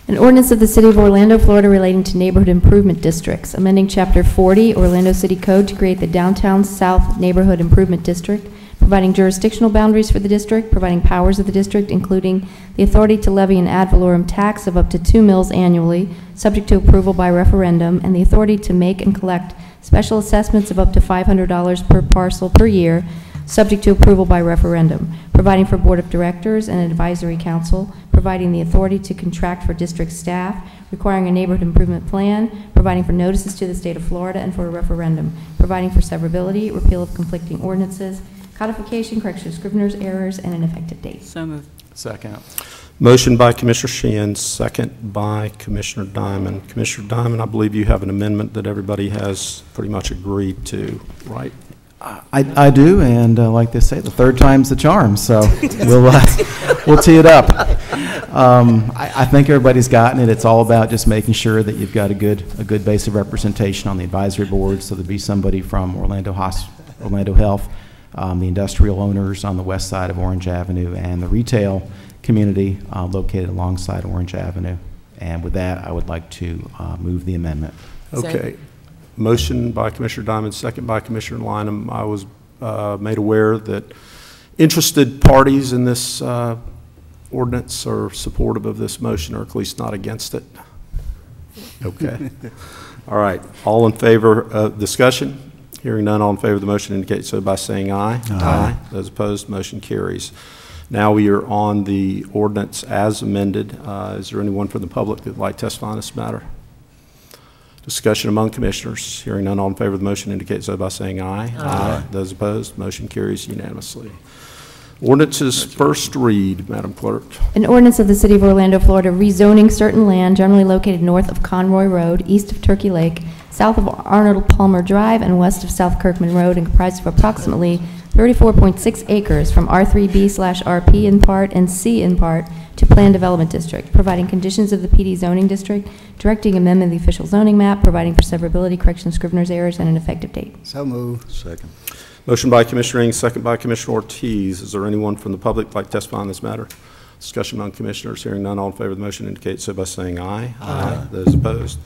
An ordinance of the City of Orlando, Florida relating to neighborhood improvement districts, amending Chapter 40, Orlando City Code to create the Downtown South Neighborhood Improvement District, providing jurisdictional boundaries for the district, providing powers of the district, including the authority to levy an ad valorem tax of up to 2 mills annually, subject to approval by referendum, and the authority to make and collect special assessments of up to $500 per parcel per year, subject to approval by referendum, providing for Board of Directors and Advisory Council, providing the authority to contract for district staff, requiring a neighborhood improvement plan, providing for notices to the state of Florida and for a referendum, providing for severability, repeal of conflicting ordinances, codification, correction of scrivener's errors, and an effective date. So moved. Second. Motion by Commissioner Sheehan, second by Commissioner Diamond. Commissioner Diamond, I believe you have an amendment that everybody has pretty much agreed to, right? I do, and like they say, the third time's the charm, so we'll tee it up. I think everybody's gotten it. It's all about just making sure that you've got a good base of representation on the advisory board, so there'll be somebody from Orlando Health, the industrial owners on the west side of Orange Avenue, and the retail community located alongside Orange Avenue. And with that, I would like to move the amendment. Okay. Motion by Commissioner Diamond, second by Commissioner Lynham. I was made aware that interested parties in this ordinance are supportive of this motion, or at least not against it. Okay. All right. All in favor of discussion? Hearing none, all in favor of the motion indicate so by saying aye. Aye. Those opposed, motion carries. Now we are on the ordinance as amended. Is there anyone from the public that would like to testify on this matter? Discussion among commissioners. Hearing none, all in favor of the motion indicate so by saying aye. Aye. Those opposed, motion carries unanimously. Ordinance's first read, Madam Clerk. An ordinance of the City of Orlando, Florida, rezoning certain land generally located north of Conroy Road, east of Turkey Lake, south of Arnold Palmer Drive, and west of South Kirkman Road, and comprised of approximately 34.6 acres from R3B/RP in part and C in part to Planned Development District, providing conditions of the PD zoning district, directing amendment of the official zoning map, providing for severability, correction of scrivener's errors, and an effective date. So moved. Second. Motion by Commissioner Ing, second by Commissioner Ortiz. Is there anyone from the public like to testify on this matter? Discussion among commissioners. Hearing none, all in favor of the motion indicate so by saying aye. Aye. Those opposed,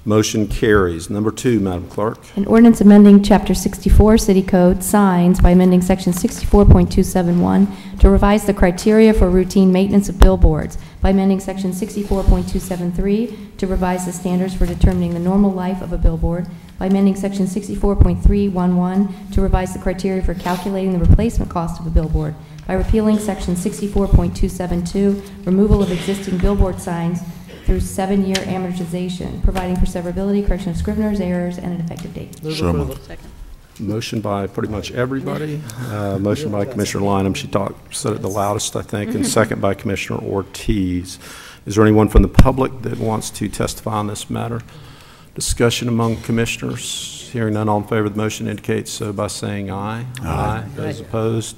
motion carries. Number 2, Madam Clerk. An ordinance amending Chapter 64 City Code signs by amending Section 64.271 to revise the criteria for routine maintenance of billboards, by amending Section 64.273 to revise the standards for determining the normal life of a billboard, by amending Section 64.311 to revise the criteria for calculating the replacement cost of a billboard, by repealing Section 64.272, removal of existing billboard signs through 7-year amortization, providing for severability, correction of scrivener's errors, and an effective date. So moved. Motion by pretty much everybody. Motion by Commissioner Lynham. She said it the loudest, I think, and second by Commissioner Ortiz. Is there anyone from the public that wants to testify on this matter? Discussion among commissioners. Hearing none, all in favor of the motion indicate so by saying aye. Aye. Those opposed,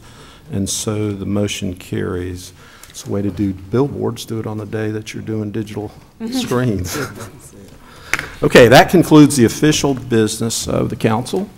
and so the motion carries. It's a way to do billboards. Do it on the day that you're doing digital screens. Okay, that concludes the official business of the council.